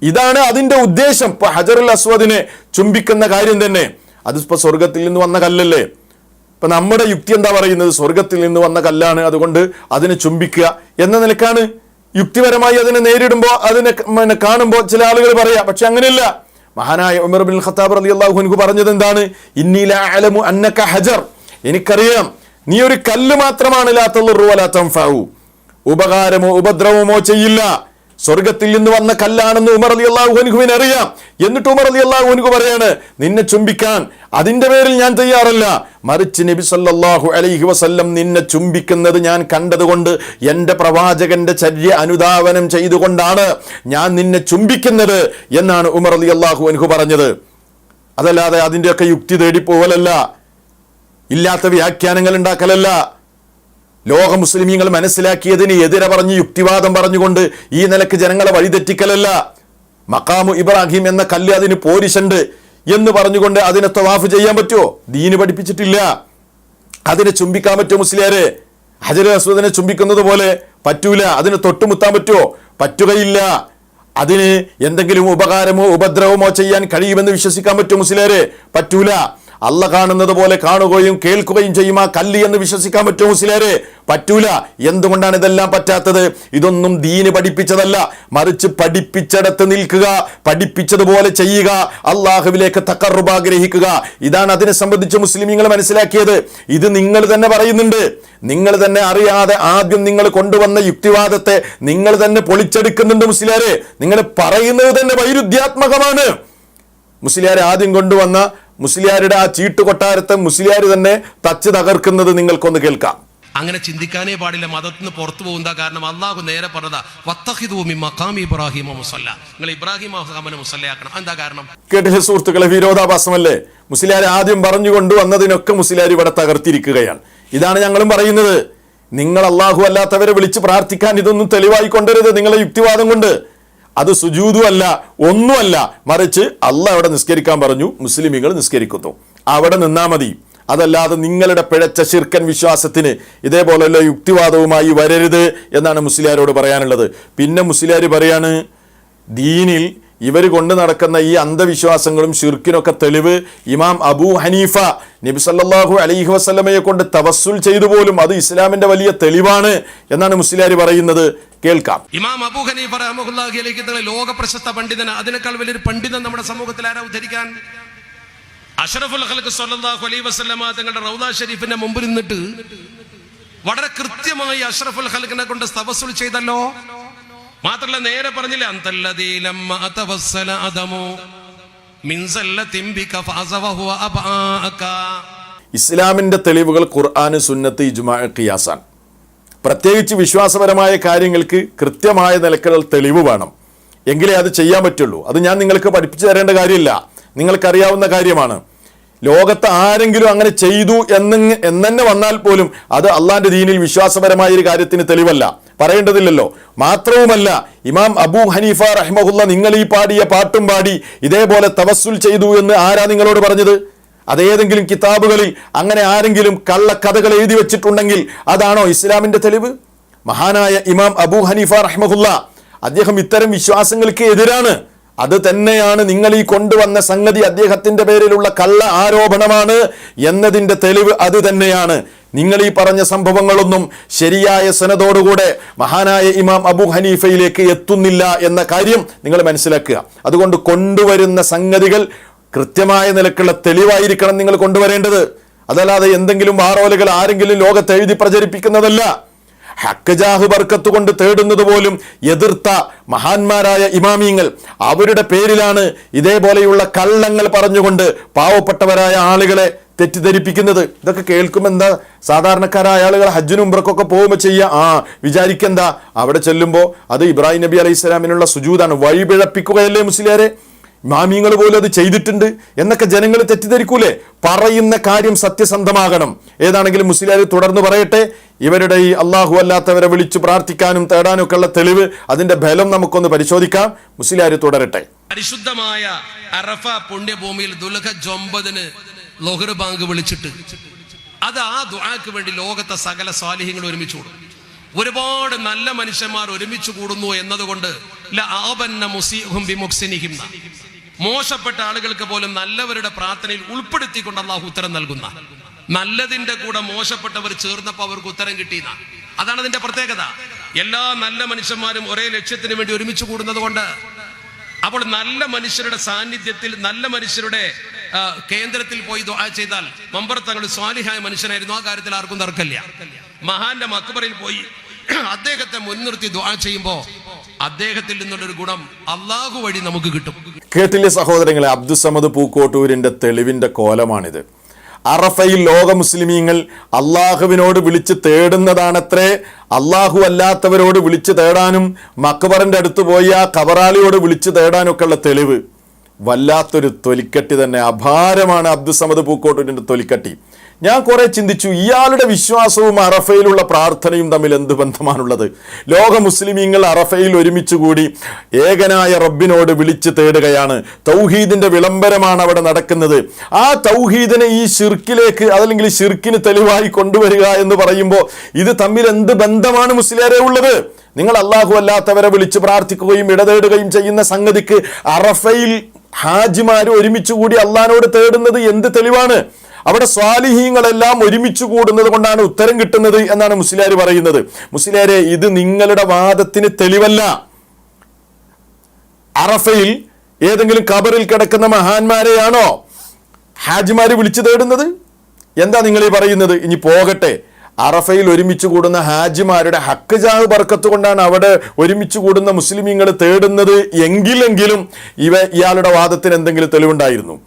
ഇതാണ് അതിന്റെ ഉദ്ദേശം. ഇപ്പൊ ഹജറുൽ അസ്വദിനെ ചുംബിക്കുന്ന കാര്യം തന്നെ അതിപ്പോ സ്വർഗത്തിൽ നിന്ന് വന്ന കല്ലല്ലേ? ഇപ്പൊ നമ്മുടെ യുക്തി എന്താ പറയുന്നത്? സ്വർഗത്തിൽ നിന്ന് വന്ന കല്ലാണ്, അതുകൊണ്ട് അതിനെ ചുംബിക്കുക എന്ന നിലക്കാണ് യുക്തിപരമായി അതിനെ നേരിടുമ്പോൾ അതിനെ കാണുമ്പോൾ ചില ആളുകൾ പറയാം. പക്ഷെ അങ്ങനെയല്ല. മഹാനായ ഉമർ ബിൻ ഖത്താബ് റളിയല്ലാഹു അൻഹു പറഞ്ഞത് എന്താണ്? ഇന്നി ലാ അഅലമു അന്നക ഹജർ, എനിക്കറിയാം നീ ഒരു കല്ല് മാത്രമാണ്. ലാ തളുറു വലാ തൻഫഉ, ഉപകാരമോ ഉപദ്രവമോ ചെയ്യില്ല. സ്വർഗത്തിൽ നിന്ന് വന്ന കല്ലാണെന്ന് ഉമർ റളിയല്ലാഹു അൻഹുവിന് അറിയാം. എന്നിട്ട് ഉമർ റളിയല്ലാഹു അൻഹു പറയാണ്, നിന്നെ ചുംബിക്കാൻ അതിന്റെ പേരിൽ ഞാൻ തയ്യാറല്ല. മറിച്ച് നബി സല്ലല്ലാഹു അലൈഹി വസല്ലം നിന്നെ ചുംബിക്കുന്നത് ഞാൻ കണ്ടതുകൊണ്ട്, എൻ്റെ പ്രവാചകന്റെ ചര്യ അനുധാവനം ചെയ്തുകൊണ്ടാണ് ഞാൻ നിന്നെ ചുംബിക്കുന്നത് എന്നാണ് ഉമർ റളിയല്ലാഹു അൻഹു പറഞ്ഞത്. അതല്ലാതെ അതിൻ്റെയൊക്കെ യുക്തി തേടിപ്പോവലല്ല, ഇല്ലാത്ത വ്യാഖ്യാനങ്ങൾ ഉണ്ടാക്കലല്ല. ലോക മുസ്ലിമീങ്ങൾ മനസ്സിലാക്കിയതിന് എതിരെ പറഞ്ഞ് യുക്തിവാദം പറഞ്ഞുകൊണ്ട് ഈ നിലക്ക് ജനങ്ങളെ വഴിതെറ്റിക്കലല്ല. മഖാമു ഇബ്രാഹിം എന്ന കല്ല് അതിന് പോരിശുണ്ട് എന്ന് പറഞ്ഞുകൊണ്ട് അതിനെ തവാഫ് ചെയ്യാൻ പറ്റുമോ? ദീന് പഠിപ്പിച്ചിട്ടില്ല. അതിനെ ചുംബിക്കാൻ പറ്റുമോ മുസ്ലിയാരെ? ഹജറുൽ അസ്വദിനെ ചുംബിക്കുന്നത് പോലെ പറ്റൂല. അതിന് തൊട്ടുമുത്താൻ പറ്റുമോ? പറ്റുകയില്ല. അതിന് എന്തെങ്കിലും ഉപകാരമോ ഉപദ്രവമോ ചെയ്യാൻ കഴിയുമെന്ന് വിശ്വസിക്കാൻ പറ്റുമോ മുസ്ലിയാരെ? പറ്റൂല. അല്ല കാണുന്നത് പോലെ കാണുകയും കേൾക്കുകയും ചെയ്യും ആ കല്ല് എന്ന് വിശ്വസിക്കാൻ പറ്റുമോ മുസ്ലിയാരെ? പറ്റൂല. എന്തുകൊണ്ടാണ് ഇതെല്ലാം പറ്റാത്തത്? ഇതൊന്നും ദീന് പഠിപ്പിച്ചതല്ല. മറിച്ച് പഠിപ്പിച്ചിടത്ത് നിൽക്കുക, പഠിപ്പിച്ചതുപോലെ ചെയ്യുക, അള്ളാഹുവിലേക്ക് തഖർറുബ് ആഗ്രഹിക്കുക. ഇതാണ് അതിനെ സംബന്ധിച്ച് മുസ്ലിമീങ്ങൾ മനസ്സിലാക്കിയത്. ഇത് നിങ്ങൾ തന്നെ പറയുന്നുണ്ട്. നിങ്ങൾ തന്നെ അറിയാതെ ആദ്യം നിങ്ങൾ കൊണ്ടുവന്ന യുക്തിവാദത്തെ നിങ്ങൾ തന്നെ പൊളിച്ചെടുക്കുന്നുണ്ട് മുസ്ലിയാരെ. നിങ്ങൾ പറയുന്നത് തന്നെ വൈരുദ്ധ്യാത്മകമാണ്. മുസ്ലിയാരെ ആദ്യം കൊണ്ടുവന്ന മുസ്ലിയാരുടെ ആ ചീട്ടുകൊട്ടാരത്തെ മുസ്ലിയാർ തന്നെ തച്ച് തകർക്കുന്നത് നിങ്ങൾക്കൊന്ന് കേൾക്കാം. അങ്ങനെ ചിന്തിക്കാനേ പാടില്ല. മതത്തിൽ നിന്ന് പുറത്തു പോകുന്ന കാരണം അള്ളാഹു നേരെ പറഞ്ഞതാ, വത്തഖിദൂ മിൻ മഖാമി ഇബ്രാഹിമ മുസല്ല, നിങ്ങൾ ഇബ്രാഹിം മഖാമിനെ മുസല്ലയാക്കണം. എന്താ കാരണം? കേട്ടില്ലേ സുഹൃത്തുക്കളെ, വിരോധാഭാസമല്ലേ? മുസ്ലിയാർ ആദ്യം പറഞ്ഞുകൊണ്ട് വന്നതിനൊക്കെ മുസ്ലിയാർ ഇവിടെ തകർത്തിരിക്കുകയാണ്. ഇതാണ് ഞങ്ങളും പറയുന്നത്. നിങ്ങൾ അള്ളാഹു അല്ലാത്തവരെ വിളിച്ച് പ്രാർത്ഥിക്കാൻ ഇതൊന്നും തെളിവായി കൊണ്ടുവരുത് നിങ്ങളെ യുക്തിവാദം കൊണ്ട്. അത് സുജൂദും അല്ല, ഒന്നുമല്ല. മറിച്ച് അള്ളാഹ് അവിടെ നിസ്കരിക്കാൻ പറഞ്ഞു, മുസ്ലിമികൾ നിസ്കരിക്കുന്നു, അവിടെ നിന്നാ മതി. അതല്ലാതെ നിങ്ങളുടെ പിഴച്ച ശിർക്കൻ വിശ്വാസത്തിന് ഇതേപോലെയുള്ള യുക്തിവാദവുമായി വരരുത് എന്നാണ് മുസ്ലിയാരോട് പറയാനുള്ളത്. പിന്നെ മുസ്ലിയാർ പറയാണ്, ദീനിൽ ഇവർ കൊണ്ട് നടക്കുന്ന ഈ അന്ധവിശ്വാസങ്ങളും ശിർക്കിനൊക്കെ തെളിവ് ഇമാം അബൂ ഹനീഫ നബി സല്ലല്ലാഹു അലൈഹി വസല്ലമയെ കൊണ്ട് തവസ്സുൽ ചെയ്തു പോലും അത് ഇസ്ലാമിന്റെ വലിയ തെളിവാണ് എന്നാണ് മുസ്ലിയാർ പറയുന്നത്. കേൾക്കാം. ഇമാം അബൂ ഹനീഫ റഹ്മത്തുള്ളാഹി അലൈഹി തങ്ങൾ ലോക പ്രശസ്ത പണ്ഡിതനാണ്. അതിനേക്കാൾ വലിയൊരു പണ്ഡിതൻ നമ്മുടെ സമൂഹത്തിൽ ആരാ ഉദ്ധരിക്കാൻ? അഷ്റഫുൽ ഖൽഖ് സ്വല്ലല്ലാഹു അലൈഹി വസല്ലമ തങ്ങളുടെ റൗദ ഷരീഫിന്റെ മുമ്പിൽ നിന്നിട്ട് വളരെ കൃത്യമായി അഷ്റഫുൽ ഖൽഖിനെ കൊണ്ട് തവസ്സുൽ ചെയ്തല്ലോ. മാത്രല്ല നേരെ പറഞ്ഞില്ല, അന്തല്ലദീ ലമ്മ തവസ്സല അദമു മിൻ സല്ലത്തിൻ ബിക ഫഅസ വഹുവ അബആക. ഇസ്ലാമിന്റെ തെളിവുകൾ ഖുർആൻ, സുന്നത്ത്, ഇജ്മാ, ഖിയാസാണ്. പ്രത്യേകിച്ച് വിശ്വാസപരമായ കാര്യങ്ങൾക്ക് കൃത്യമായ നിലക്കുള്ള തെളിവ് വേണം, എങ്കിലേ അത് ചെയ്യാൻ പറ്റുള്ളൂ. അത് ഞാൻ നിങ്ങൾക്ക് പഠിപ്പിച്ചു തരേണ്ട കാര്യമില്ല, നിങ്ങൾക്കറിയാവുന്ന കാര്യമാണ്. ലോകത്ത് ആരെങ്കിലും അങ്ങനെ ചെയ്തു എന്നെ വന്നാൽ പോലും അത് അള്ളാന്റെ ദീനിൽ വിശ്വാസപരമായ ഒരു കാര്യത്തിന് തെളിവല്ല, പറയേണ്ടതില്ലല്ലോ. മാത്രവുമല്ല, ഇമാം അബൂ ഹനീഫ റഹ്മഹുല്ല നിങ്ങൾ ഈ പാടിയ പാട്ടും പാടി ഇതേപോലെ തവസ്സുൽ ചെയ്തു എന്ന് ആരാ നിങ്ങളോട് പറഞ്ഞത്? അതേതെങ്കിലും കിതാബുകളിൽ അങ്ങനെ ആരെങ്കിലും കള്ളക്കഥകൾ എഴുതി വെച്ചിട്ടുണ്ടെങ്കിൽ അതാണോ ഇസ്ലാമിന്റെ തെളിവ്? മഹാനായ ഇമാം അബൂ ഹനീഫ റഹ്മഹുല്ല അദ്ദേഹം ഇത്തരം വിശ്വാസങ്ങൾക്ക് എതിരാണ്. അത് തന്നെയാണ് നിങ്ങൾ ഈ കൊണ്ടുവന്ന സംഗതി അദ്ദേഹത്തിന്റെ പേരിലുള്ള കള്ള ആരോപണമാണ് എന്നതിന്റെ തെളിവ് അത് തന്നെയാണ്. നിങ്ങൾ ഈ പറഞ്ഞ സംഭവങ്ങളൊന്നും ശരിയായ സനദോടുകൂടെ മഹാനായ ഇമാം അബൂ ഹനീഫയിലേക്ക് എത്തുന്നില്ല എന്ന കാര്യം നിങ്ങൾ മനസ്സിലാക്കുക. അതുകൊണ്ട് കൊണ്ടുവരുന്ന സംഗതികൾ കൃത്യമായ നിലക്കുള്ള തെളിവായിരിക്കണം നിങ്ങൾ കൊണ്ടുവരേണ്ടത്. അതല്ലാതെ എന്തെങ്കിലും വാറോലകൾ ആരെങ്കിലും ലോകത്ത് എഴുതി പ്രചരിപ്പിക്കുന്നതല്ല. ഹക്ക് ജാഹ് ബർക്കത്ത് കൊണ്ട് തേടുന്നത് പോലും എതിർത്ത മഹാന്മാരായ ഇമാമിയങ്ങൾ അവരുടെ പേരിലാണ് ഇതേപോലെയുള്ള കള്ളങ്ങൾ പറഞ്ഞുകൊണ്ട് പാവപ്പെട്ടവരായ ആളുകളെ തെറ്റിദ്ധരിപ്പിക്കുന്നത്. ഇതൊക്കെ കേൾക്കുമ്പോൾ എന്താ സാധാരണക്കാരായ ആളുകൾ ഹജ്ജിനും ഉംറക്കൊക്കെ പോകുമ്പോൾ വിചാരിക്കെന്താ, അവിടെ ചെല്ലുമ്പോൾ അത് ഇബ്രാഹിം നബി അലൈഹി സ്വലാമിനുള്ള സുജൂദാണ്, വഴിപിഴപ്പിക്കുകയല്ലേ മുസ്ലിയാരെ, ഇമാമിയങ്ങൾ പോലും അത് ചെയ്തിട്ടുണ്ട് എന്നൊക്കെ ജനങ്ങൾ തെറ്റിദ്ധരിക്കൂലേ? പറയുന്ന കാര്യം സത്യസന്ധമാകണം. ഏതാണെങ്കിലും മുസ്ലിയാർ തുടർന്ന് പറയട്ടെ, ഇവരുടെ ഈ അള്ളാഹു അല്ലാത്തവരെ വിളിച്ചു പ്രാർത്ഥിക്കാനും തേടാനും ഒക്കെ ഉള്ള തെളിവ്, അതിന്റെ ബലം നമുക്കൊന്ന് പരിശോധിക്കാം. മുസ്ലിയാർ തുടരട്ടെ. പരിശുദ്ധമായ അറഫ പുണ്യഭൂമിയിൽ ദുൽഹജ്ജ് 9 ലോഹർ ബാങ്ക് വിളിച്ചിട്ട് അത് ആ ദുആക്ക് വേണ്ടി ലോകത്തെ സകല സ്വാലിഹ്യങ്ങൾ ഒരുമിച്ച് കൂടും. ഒരുപാട് നല്ല മനുഷ്യന്മാർ ഒരുമിച്ച് കൂടുന്നു എന്നതുകൊണ്ട് മോശപ്പെട്ട ആളുകൾക്ക് പോലും നല്ലവരുടെ പ്രാർത്ഥനയിൽ ഉൾപ്പെടുത്തിക്കൊണ്ട് അള്ളാഹു ഉത്തരം നൽകുന്ന, നല്ലതിന്റെ കൂടെ മോശപ്പെട്ടവർ ചേർന്നപ്പോൾ അവർക്ക് ഉത്തരം കിട്ടിയെന്ന, അതാണ് അതിന്റെ പ്രത്യേകത. എല്ലാ നല്ല മനുഷ്യന്മാരും ഒരേ ലക്ഷ്യത്തിന് വേണ്ടി ഒരുമിച്ച് കൂടുന്നത് കൊണ്ട്, അപ്പോൾ നല്ല മനുഷ്യരുടെ സാന്നിധ്യത്തിൽ, നല്ല മനുഷ്യരുടെ കേന്ദ്രത്തിൽ പോയി ദുആ ചെയ്താൽ, മമ്പർ തങ്ങൾ സ്വാലിഹായ മനുഷ്യനായിരുന്നു, ആ കാര്യത്തിൽ ആർക്കും തർക്കമില്ല. മഹാന്റെ മക്ബറയിൽ പോയി അദ്ദേഹത്തെ മുൻനിർത്തി ദുആ ചെയ്യുമ്പോൾ അദ്ദേഹത്തിൽ നിന്നുള്ളൊരു ഗുണം അള്ളാഹു വഴി നമുക്ക് കിട്ടും. കേട്ടില്ലേ സഹോദരങ്ങളെ, അബ്ദുസമദ് പൂക്കോട്ടൂരിന്റെ തെളിവിന്റെ കോലമാണിത്. അറഫയിൽ ലോക മുസ്ലിമീങ്ങൾ അള്ളാഹുവിനോട് വിളിച്ച് തേടുന്നതാണത്രേ. അള്ളാഹു അല്ലാത്തവരോട് വിളിച്ച് തേടാനും മക്ബറിന്റെ അടുത്ത് പോയി ആ കബറാളിയോട് വിളിച്ച് തേടാനൊക്കെ ഉള്ള തെളിവ് വല്ലാത്തൊരു തൊലിക്കട്ടി തന്നെ. അപാരമാണ് അബ്ദുസമദ് പൂക്കോട്ടൂരിന്റെ തൊലിക്കട്ടി. ഞാൻ കുറെ ചിന്തിച്ചു, ഇയാളുടെ വിശ്വാസവും അറഫയിലുള്ള പ്രാർത്ഥനയും തമ്മിൽ എന്ത് ബന്ധമാണുള്ളത്? ലോക മുസ്ലിമീങ്ങൾ അറഫയിൽ ഒരുമിച്ച് കൂടി ഏകനായ റബ്ബിനോട് വിളിച്ച് തേടുകയാണ്. തൗഹീദിന്റെ വിളംബരമാണ് അവിടെ നടക്കുന്നത്. ആ തൗഹീദിനെ ഈ ശിർക്കിലേക്ക്, അതല്ലെങ്കിൽ ശിർക്കിന് തെളിവായി കൊണ്ടുവരിക എന്ന് പറയുമ്പോൾ ഇത് തമ്മിൽ എന്ത് ബന്ധമാണ് മുസ്ലിയാരെ ഉള്ളത്? നിങ്ങൾ അള്ളാഹു അല്ലാത്തവരെ വിളിച്ച് പ്രാർത്ഥിക്കുകയും ഇടതേടുകയും ചെയ്യുന്ന സംഗതിക്ക് അറഫയിൽ ഹാജിമാര് ഒരുമിച്ച് കൂടി അള്ളാഹിനോട് തേടുന്നത് എന്ത് തെളിവാണ്? അവിടെ സ്വാലിഹീങ്ങളെല്ലാം ഒരുമിച്ച് കൂടുന്നത് കൊണ്ടാണ് ഉത്തരം കിട്ടുന്നത് എന്നാണ് മുസ്ലിയാർ പറയുന്നത്. മുസ്ലിയാരെ, ഇത് നിങ്ങളുടെ വാദത്തിന് തെളിവല്ല. അറഫയിൽ ഏതെങ്കിലും ഖബറിൽ കിടക്കുന്ന മഹാന്മാരെയാണോ ഹാജിമാര് വിളിച്ചു തേടുന്നത്? എന്താ നിങ്ങൾ ഈ പറയുന്നത്? ഇനി പോകട്ടെ, അറഫയിൽ ഒരുമിച്ച് കൂടുന്ന ഹാജിമാരുടെ ഹക്ക് ജാഹ് ബർക്കത്ത് കൊണ്ടാണ് അവിടെ ഒരുമിച്ച് കൂടുന്ന മുസ്ലിമീങ്ങൾ തേടുന്നത് എങ്കിലെങ്കിലും ഇയാളുടെ വാദത്തിന് എന്തെങ്കിലും തെളിവുണ്ടായിരുന്നു?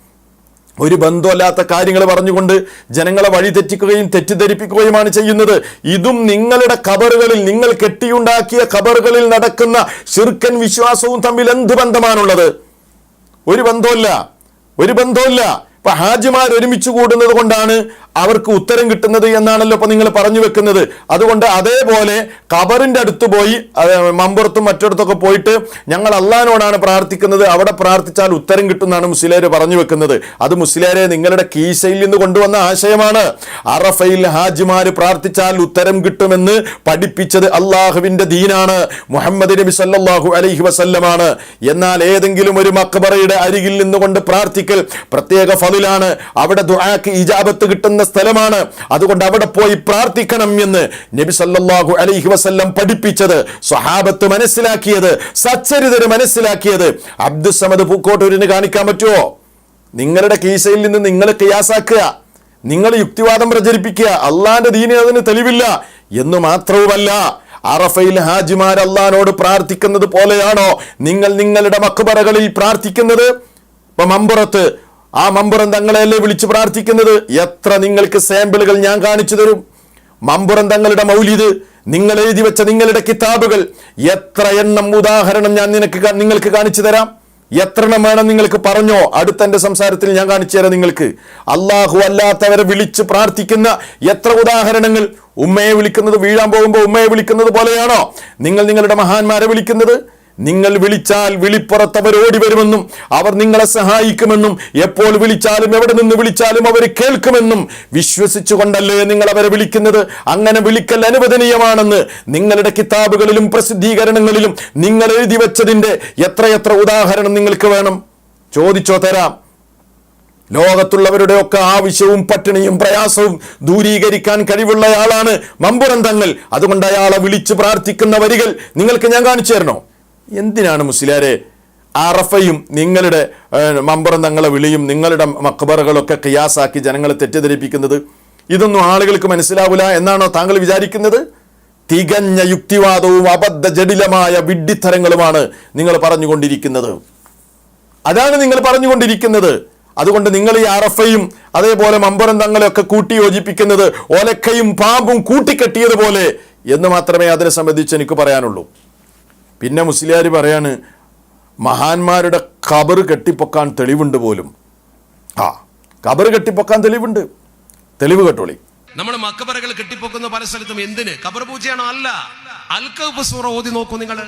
ഒരു ബന്ധമല്ലാത്ത കാര്യങ്ങൾ പറഞ്ഞുകൊണ്ട് ജനങ്ങളെ വഴിതെറ്റിക്കുകയും തെറ്റിദ്ധരിപ്പിക്കുകയുമാണ് ചെയ്യുന്നത്. ഇതും നിങ്ങളുടെ ഖബറുകളിൽ, നിങ്ങൾ കെട്ടിയുണ്ടാക്കിയ ഖബറുകളിൽ നടക്കുന്ന ശിർക്കൻ വിശ്വാസവും തമ്മിൽ എന്ത് ബന്ധമാണുള്ളത്? ഒരു ബന്ധമില്ല. ഇപ്പൊ ഹാജിമാർ ഒരുമിച്ച് കൂടുന്നത് കൊണ്ടാണ് അവർക്ക് ഉത്തരം കിട്ടുന്നത് എന്നാണല്ലോ ഇപ്പൊ നിങ്ങൾ പറഞ്ഞു വെക്കുന്നത്. അതുകൊണ്ട് അതേപോലെ ഖബറിന്റെ അടുത്ത് പോയി, മമ്പുറത്തും മറ്റിടത്തൊക്കെ പോയിട്ട് ഞങ്ങൾ അള്ളാഹിനോടാണ് പ്രാർത്ഥിക്കുന്നത്, അവിടെ പ്രാർത്ഥിച്ചാൽ ഉത്തരം കിട്ടുന്നതാണ് മുസ്ലിയാര് പറഞ്ഞു വെക്കുന്നത്. അത് മുസ്ലിയാരെ നിങ്ങളുടെ കീശയിൽ നിന്ന് കൊണ്ടുവന്ന ആശയമാണ്. അറഫയിൽ ഹാജിമാര് പ്രാർത്ഥിച്ചാൽ ഉത്തരം കിട്ടുമെന്ന് പഠിപ്പിച്ചത് അള്ളാഹുവിന്റെ ദീനാണ്, മുഹമ്മദ് നബി സല്ലല്ലാഹു അലൈഹി വസല്ലമാണ്. എന്നാൽ ഏതെങ്കിലും ഒരു മഖബറയുടെ അരികിൽ നിന്നുകൊണ്ട് പ്രാർത്ഥിക്കൽ പ്രത്യേക ഫളിലാണ്. അവിടെ ദുആക്ക് ഇജാബത്ത് കിട്ടുന്ന സ്ഥലമാണ്. അതുകൊണ്ട് അവിടെ പോയി പ്രാർത്ഥിക്കണം എന്ന് നബി സല്ലല്ലാഹു അലൈഹി വസല്ലം പഠിപ്പിച്ചത്, സ്വഹാബത്ത് മനസ്സിലാക്കിയത്, സച്ചരിതര് മനസ്സിലാക്കിയത് അബ്ദുസമദ് പൂക്കോട്ടൂരിന് കാണിക്കാൻ പറ്റുമോ? നിങ്ങളുടെ കീശയിൽ നിന്ന് നിങ്ങൾ ഖിയാസാക്കുക, നിങ്ങൾ യുക്തിവാദം പ്രചരിപ്പിക്കുക, അള്ളാന്റെ ദീനിന് അതിന് തെളിവില്ല എന്ന് മാത്രവുമല്ല, അറഫയിൽ ഹാജിമാർ അള്ളാഹിനോട് പ്രാർത്ഥിക്കുന്നത് പോലെയാണോ നിങ്ങൾ നിങ്ങളുടെ മഖ്ബറകളിൽ പ്രാർത്ഥിക്കുന്നത്? ഇപ്പൊ മമ്പുറത്ത് ആ മമ്പുറം തങ്ങളെയല്ലേ വിളിച്ച് പ്രാർത്ഥിക്കുന്നത്? എത്ര നിങ്ങൾക്ക് സാമ്പിളുകൾ ഞാൻ കാണിച്ചു തരും. മമ്പുറം തങ്ങളുടെ മൗലിദ്, നിങ്ങൾ എഴുതി വെച്ച നിങ്ങളുടെ കിതാബുകൾ, എത്ര എണ്ണം ഉദാഹരണം ഞാൻ നിങ്ങൾക്ക് കാണിച്ചു തരാം. എത്ര എണ്ണം വേണം നിങ്ങൾക്ക് പറഞ്ഞോ? അടുത്തെന്റെ സംസാരത്തിൽ ഞാൻ കാണിച്ചു തരാം നിങ്ങൾക്ക്. അള്ളാഹു അല്ലാത്തവരെ വിളിച്ച് പ്രാർത്ഥിക്കുന്ന എത്ര ഉദാഹരണങ്ങൾ. ഉമ്മയെ വിളിക്കുന്നത്, വീഴാൻ പോകുമ്പോൾ ഉമ്മയെ വിളിക്കുന്നത് പോലെയാണോ നിങ്ങൾ നിങ്ങളുടെ മഹാന്മാരെ വിളിക്കുന്നത്? നിങ്ങൾ വിളിച്ചാൽ വിളിപ്പുറത്തവർ ഓടി വരുമെന്നും അവർ നിങ്ങളെ സഹായിക്കുമെന്നും എപ്പോൾ വിളിച്ചാലും എവിടെ നിന്ന് വിളിച്ചാലും അവർ കേൾക്കുമെന്നും വിശ്വസിച്ചുകൊണ്ടല്ലേ നിങ്ങൾ അവരെ വിളിക്കുന്നത്? അങ്ങനെ വിളിക്കൽ അനുവദനീയമാണെന്ന് നിങ്ങളുടെ കിതാബുകളിലും പ്രസിദ്ധീകരണങ്ങളിലും നിങ്ങൾ എഴുതി വെച്ചതിന്റെ എത്രയെത്ര ഉദാഹരണം നിങ്ങൾക്ക് വേണം? ചോദിച്ചോ, തരാം. ലോകത്തുള്ളവരുടെയൊക്കെ ആവശ്യവും പട്ടിണിയും പ്രയാസവും ദൂരീകരിക്കാൻ കഴിവുള്ളയാളാണ് മമ്പുറം തങ്ങൾ. അതുകൊണ്ട് അയാളെ വിളിച്ച് പ്രാർത്ഥിക്കുന്ന വരികൾ നിങ്ങൾക്ക് ഞാൻ കാണിച്ചു തരണോ? എന്തിനാണ് മുസ്ലിയാരെ അറഫയും നിങ്ങളുടെ മമ്പുറം തങ്ങളെ വിളിയും നിങ്ങളുടെ മഖ്ബറകളൊക്കെ ഖിയാസാക്കി ജനങ്ങളെ തെറ്റിദ്ധരിപ്പിക്കുന്നത്? ഇതൊന്നും ആളുകൾക്ക് മനസ്സിലാവില്ല എന്നാണോ താങ്കൾ വിചാരിക്കുന്നത്? തികഞ്ഞ യുക്തിവാദവും അബദ്ധ ജടിലമായ വിഡ്ഢിത്തരങ്ങളുമാണ് നിങ്ങൾ പറഞ്ഞുകൊണ്ടിരിക്കുന്നത്. അതാണ് നിങ്ങൾ പറഞ്ഞുകൊണ്ടിരിക്കുന്നത്. അതുകൊണ്ട് നിങ്ങൾ ഈ അറഫയും അതേപോലെ മമ്പുറം തങ്ങളെയൊക്കെ കൂട്ടി യോജിപ്പിക്കുന്നത് ഒലക്കയും പാമ്പും കൂട്ടിക്കെട്ടിയതുപോലെ എന്ന് മാത്രമേ അതിനെ സംബന്ധിച്ച് എനിക്ക് പറയാനുള്ളൂ. പിന്നെ മുസ്ലിയാർ പറയാണ് മഹാന്മാരുടെ ഖബർ കെട്ടിപ്പൊക്കാൻ തെളിവുണ്ട് പോലും. ഖബർ കെട്ടിപ്പൊക്കാൻ തെളിവുണ്ട്. തെളിവ് കേട്ടോളി. നമ്മൾ മക്കബറകൾ കെട്ടിപ്പൊക്കുന്ന പല സ്ഥലത്തും എന്തിന്? ഖബർ പൂജയാണോ? അല്ല. അൽ-കഹ്ഫ് സൂറ ഓതി നോക്കൂ നിങ്ങൾ.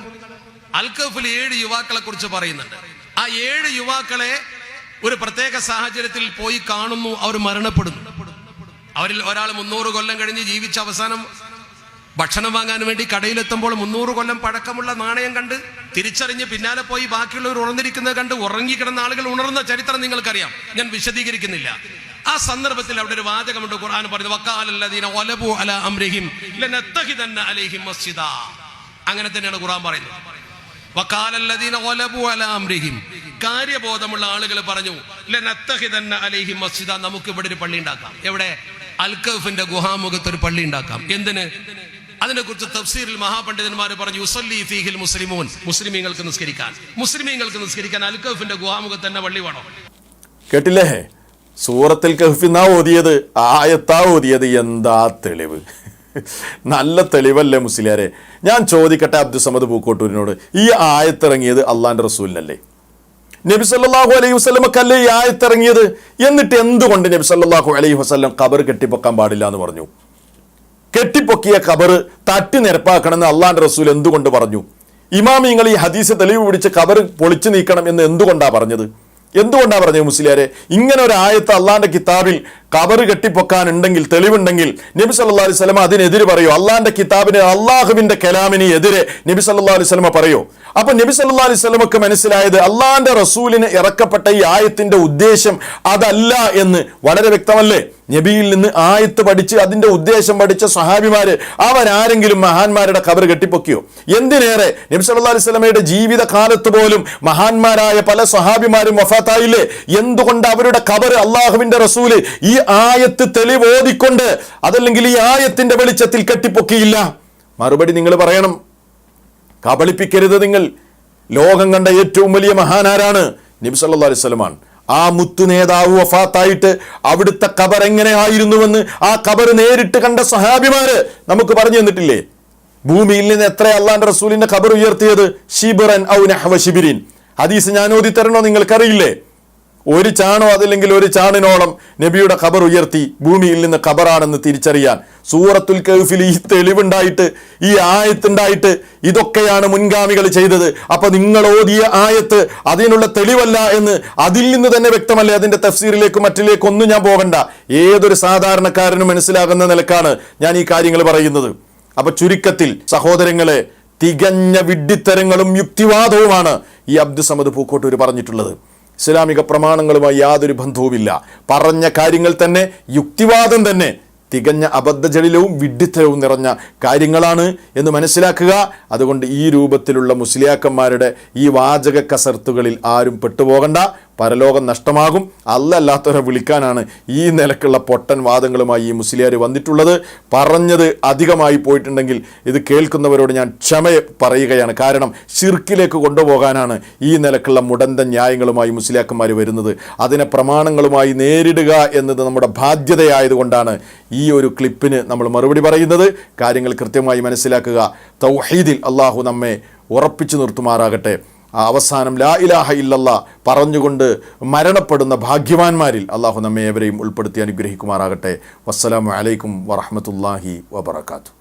അൽ-കഹ്ഫിൽ 7 യുവാക്കളെ കുറിച്ച് പറയുന്നുണ്ട്. ആ 7 യുവാക്കളെ ഒരു പ്രത്യേക സാഹചര്യത്തിൽ പോയി കാണുന്നു, അവർ മരണപ്പെടുന്നു. അവരിൽ ഒരാൾ 300 കൊല്ലം കഴിഞ്ഞ് ജീവിച്ച അവസാനം ഭക്ഷണം വാങ്ങാൻ വേണ്ടി കടയിലെത്തുമ്പോൾ 300 കൊല്ലം പഴക്കമുള്ള നാണയം കണ്ട് തിരിച്ചറിഞ്ഞ് പിന്നാലെ പോയി ബാക്കിയുള്ളവർ ഉണർന്നിരിക്കുന്നത് കണ്ട് ഉറങ്ങിക്കിടന്ന ആളുകൾ ഉണർന്ന ചരിത്രം നിങ്ങൾക്കറിയാം, ഞാൻ വിശദീകരിക്കുന്നില്ല. ആ സന്ദർഭത്തിൽ അവിടെ ഒരു വാചകമുണ്ട്, ഖുർആൻ പറയുന്നത് വഖാലല്ലദീന ഗലബു അലാ അംരിഹിം ലനത്തഖിദന്ന അലൈഹിം മസ്ജിദാ. അങ്ങനെ തന്നെയാണ് ഖുർആൻ പറയുന്നത്. വഖാലല്ലദീന ഗലബു അലാ അംരിഹിം, കാര്യബോധമുള്ള ആളുകൾ പറഞ്ഞു ലനത്തഖിദന്ന അലൈഹിം മസ്ജിദാ, നമുക്ക് ഇവിടെ ഒരു പള്ളി ഉണ്ടാക്കാം. എവിടെ? അൽ-കഹ്ഫിന്റെ ഗുഹാമുഖത്ത് ഒരു പള്ളി ഉണ്ടാക്കാം. എന്തിന്? അതിനെക്കുറിച്ച് തഫ്സീറിൽ മഹാപണ്ഡിതന്മാർ പറഞ്ഞു യുസല്ലി ഫീഹിൽ മുസ്ലിമൂൻ, മുസ്ലിമീങ്ങൾക്ക് നിസ്കരിക്കാൻ അൽ-കഹ്ഫിന്റെ ഗുഹാമുഖത്ത് തന്നെ പള്ളി വേണോ? കേട്ടില്ലേ? സൂറത്തുൽ കഹ്ഫിനാ ഓതിയത്, ആയത്താ ഓതിയത്. എന്താ തെളിവ്! നല്ല തെളിവല്ലേ മുസ്ലിയാരെ? ഞാൻ ചോദിക്കട്ടെ അബ്ദുസമദ് പൂക്കോട്ടൂരിനോട്, ഈ ആയത്തിറങ്ങിയത് അള്ളാന്റെ റസൂലിനല്ലേ? നബി സല്ലല്ലാഹു അലൈഹി വസല്ലമക്കല്ലേ ഈ ആയത്തിറങ്ങിയത്? എന്നിട്ട് എന്തുകൊണ്ട് നബി സല്ലല്ലാഹു അലൈഹി വസല്ലം ഖബർ കെട്ടിപ്പൊക്കാൻ പാടില്ല എന്ന് പറഞ്ഞു? കെട്ടിപ്പൊക്കിയ ഖബർ തട്ടി നിരപ്പാക്കണമെന്ന് അള്ളാന്റെ റസൂൽ എന്തുകൊണ്ട് പറഞ്ഞു? ഇമാമിങ്ങൾ ഈ ഹദീസ് തെളിവ് പിടിച്ച് ഖബർ പൊളിച്ചു നീക്കണം എന്ന് എന്തുകൊണ്ടാണ് പറഞ്ഞത്? മുസ്ലിയാരെ? ഇങ്ങനെ ഒരു ആയത്ത് അള്ളാന്റെ കിതാബിൽ ഖബർ കെട്ടിപ്പൊക്കാനുണ്ടെങ്കിൽ, തെളിവുണ്ടെങ്കിൽ നബി സല്ലല്ലാഹു അലൈഹി വസല്ലം അതിനെതിരെ പറയോ? അള്ളാന്റെ കിതാബിന്, അള്ളാഹുവിന്റെ കലാമിന് എതിരെ നബി സല്ലല്ലാഹു അലൈഹി വസല്ലം പറയോ? അപ്പൊ നബി സല്ലല്ലാഹു അലൈഹി വസല്ലമക്ക് മനസ്സിലായത് അള്ളാന്റെ റസൂലിന് ഇറക്കപ്പെട്ട ഈ ആയത്തിന്റെ ഉദ്ദേശം അതല്ല എന്ന് വളരെ വ്യക്തമല്ലേ? നബിയിൽ നിന്ന് ആയത്ത് പഠിച്ച് അതിന്റെ ഉദ്ദേശം പഠിച്ച സ്വഹാബിമാര് അവരാരെങ്കിലും മഹാന്മാരുടെ ഖബർ കെട്ടിപ്പൊക്കിയോ? എന്തിനേറെ നബി സല്ലല്ലാഹു അലൈഹി വസല്ലമയുടെ ജീവിത കാലത്ത് പോലും മഹാന്മാരായ പല സ്വഹാബിമാരും വഫാത്തായില്ലേ? എന്തുകൊണ്ട് അവരുടെ ഖബർ അള്ളാഹുവിന്റെ റസൂല് ഈ ആയത്ത് തെളിവോതിക്കൊണ്ട് അതല്ലെങ്കിൽ ഈ ആയത്തിന്റെ വെളിച്ചത്തിൽ കെട്ടിപ്പൊക്കിയില്ല? മറുപടി നിങ്ങൾ പറയണം. കബളിപ്പിക്കരുത് നിങ്ങൾ. ലോകം കണ്ട ഏറ്റവും വലിയ മഹാനാരാണ്? നബി സല്ലല്ലാഹു അലൈഹി വസല്ലമാണ്. ആ മുത്തു നേതാവ് വഫാത്തായിട്ട് അവിടുത്തെ ഖബർ എങ്ങനെ ആയിരുന്നുവെന്ന് ആ ഖബർ നേരിട്ട് കണ്ട സഹാബിമാര് നമുക്ക് പറഞ്ഞു തന്നിട്ടില്ലേ? ഭൂമിയിൽ നിന്ന് എത്ര അള്ളാന്റെ റസൂലിന്റെ ഖബർ ഉയർത്തിയത്? ഷിബ്റൻ ഔ നഹ്വ ഷിബ്രിൻ. ഹദീസ് ഞാൻ ഓതി തരണോ? നിങ്ങൾക്കറിയില്ലേ? ഒരു ചാണോ അതല്ലെങ്കിൽ ഒരു ചാണിനോളം നബിയുടെ ഖബർ ഉയർത്തി ഭൂമിയിൽ നിന്ന് ഖബറാണെന്ന് തിരിച്ചറിയാൻ. സൂറത്തുൽ കഹ്ഫിൽ ഈ തെളിവുണ്ടായിട്ട്, ഈ ആയത്തുണ്ടായിട്ട് ഇതൊക്കെയാണ് മുൻഗാമികൾ ചെയ്തത്. അപ്പൊ നിങ്ങൾ ഓതിയ ആയത്ത് അതിനുള്ള തെളിവല്ല എന്ന് അതിൽ നിന്ന് തന്നെ വ്യക്തമല്ലേ? അതിന്റെ തഫ്സീറിലേക്കും മറ്റിലേക്കും ഒന്നും ഞാൻ പോകണ്ട. ഏതൊരു സാധാരണക്കാരനും മനസ്സിലാകുന്ന നിലക്കാണ് ഞാൻ ഈ കാര്യങ്ങൾ പറയുന്നത്. അപ്പൊ ചുരുക്കത്തിൽ സഹോദരങ്ങളെ, തികഞ്ഞ വിഡ്ഢിത്തരങ്ങളും യുക്തിവാദവുമാണ് ഈ അബ്ദുസമദ് പൂക്കോട്ടൂർ പറഞ്ഞിട്ടുള്ളത്. ഇസ്ലാമിക പ്രമാണങ്ങളുമായി യാതൊരു ബന്ധവുമില്ല. പറഞ്ഞ കാര്യങ്ങൾ തന്നെ യുക്തിവാദം തന്നെ തികഞ്ഞ അബദ്ധജടിലവും വിഡ്ഢിത്തരവും നിറഞ്ഞ കാര്യങ്ങളാണ് എന്ന് മനസ്സിലാക്കുക. അതുകൊണ്ട് ഈ രൂപത്തിലുള്ള മുസ്ലിയാക്കന്മാരുടെ ഈ വാചക കസർത്തുകളിൽ ആരും പെട്ടുപോകണ്ട. പരലോകം നഷ്ടമാകും. അല്ലാത്തവരെ വിളിക്കാനാണ് ഈ നിലക്കുള്ള പൊട്ടൻ വാദങ്ങളുമായി ഈ മുസ്ലിയാർ വന്നിട്ടുള്ളത്. പറഞ്ഞത് അധികമായി പോയിട്ടുണ്ടെങ്കിൽ ഇത് കേൾക്കുന്നവരോട് ഞാൻ ക്ഷമ പറയുകയാണ്. കാരണം ശിർക്കിലേക്ക് കൊണ്ടുപോകാനാണ് ഈ നിലക്കുള്ള മുടന്ത ന്യായങ്ങളുമായി മുസ്ലിയാക്കന്മാർ വരുന്നത്. അതിനെ പ്രമാണങ്ങളുമായി നേരിടുക എന്നത് നമ്മുടെ ബാധ്യതയായതുകൊണ്ടാണ് ഈ ഒരു ക്ലിപ്പിന് നമ്മൾ മറുപടി പറയുന്നത്. കാര്യങ്ങൾ കൃത്യമായി മനസ്സിലാക്കുക. തൗഹീദിൽ അള്ളാഹു നമ്മെ ഉറപ്പിച്ചു നിർത്തുമാറാകട്ടെ. അവസാനം ലാ ഇലാഹ ഇല്ലല്ലാഹ് പറഞ്ഞുകൊണ്ട് മരണപ്പെടുന്ന ഭാഗ്യവാന്മാരിൽ അള്ളാഹു നമ്മെ ഏവരെയും ഉൾപ്പെടുത്തി അനുഗ്രഹിക്കുമാറാകട്ടെ. വസ്സലാമു അലൈക്കും വറഹ്മത്തുള്ളാഹി വബറകാതുഹു.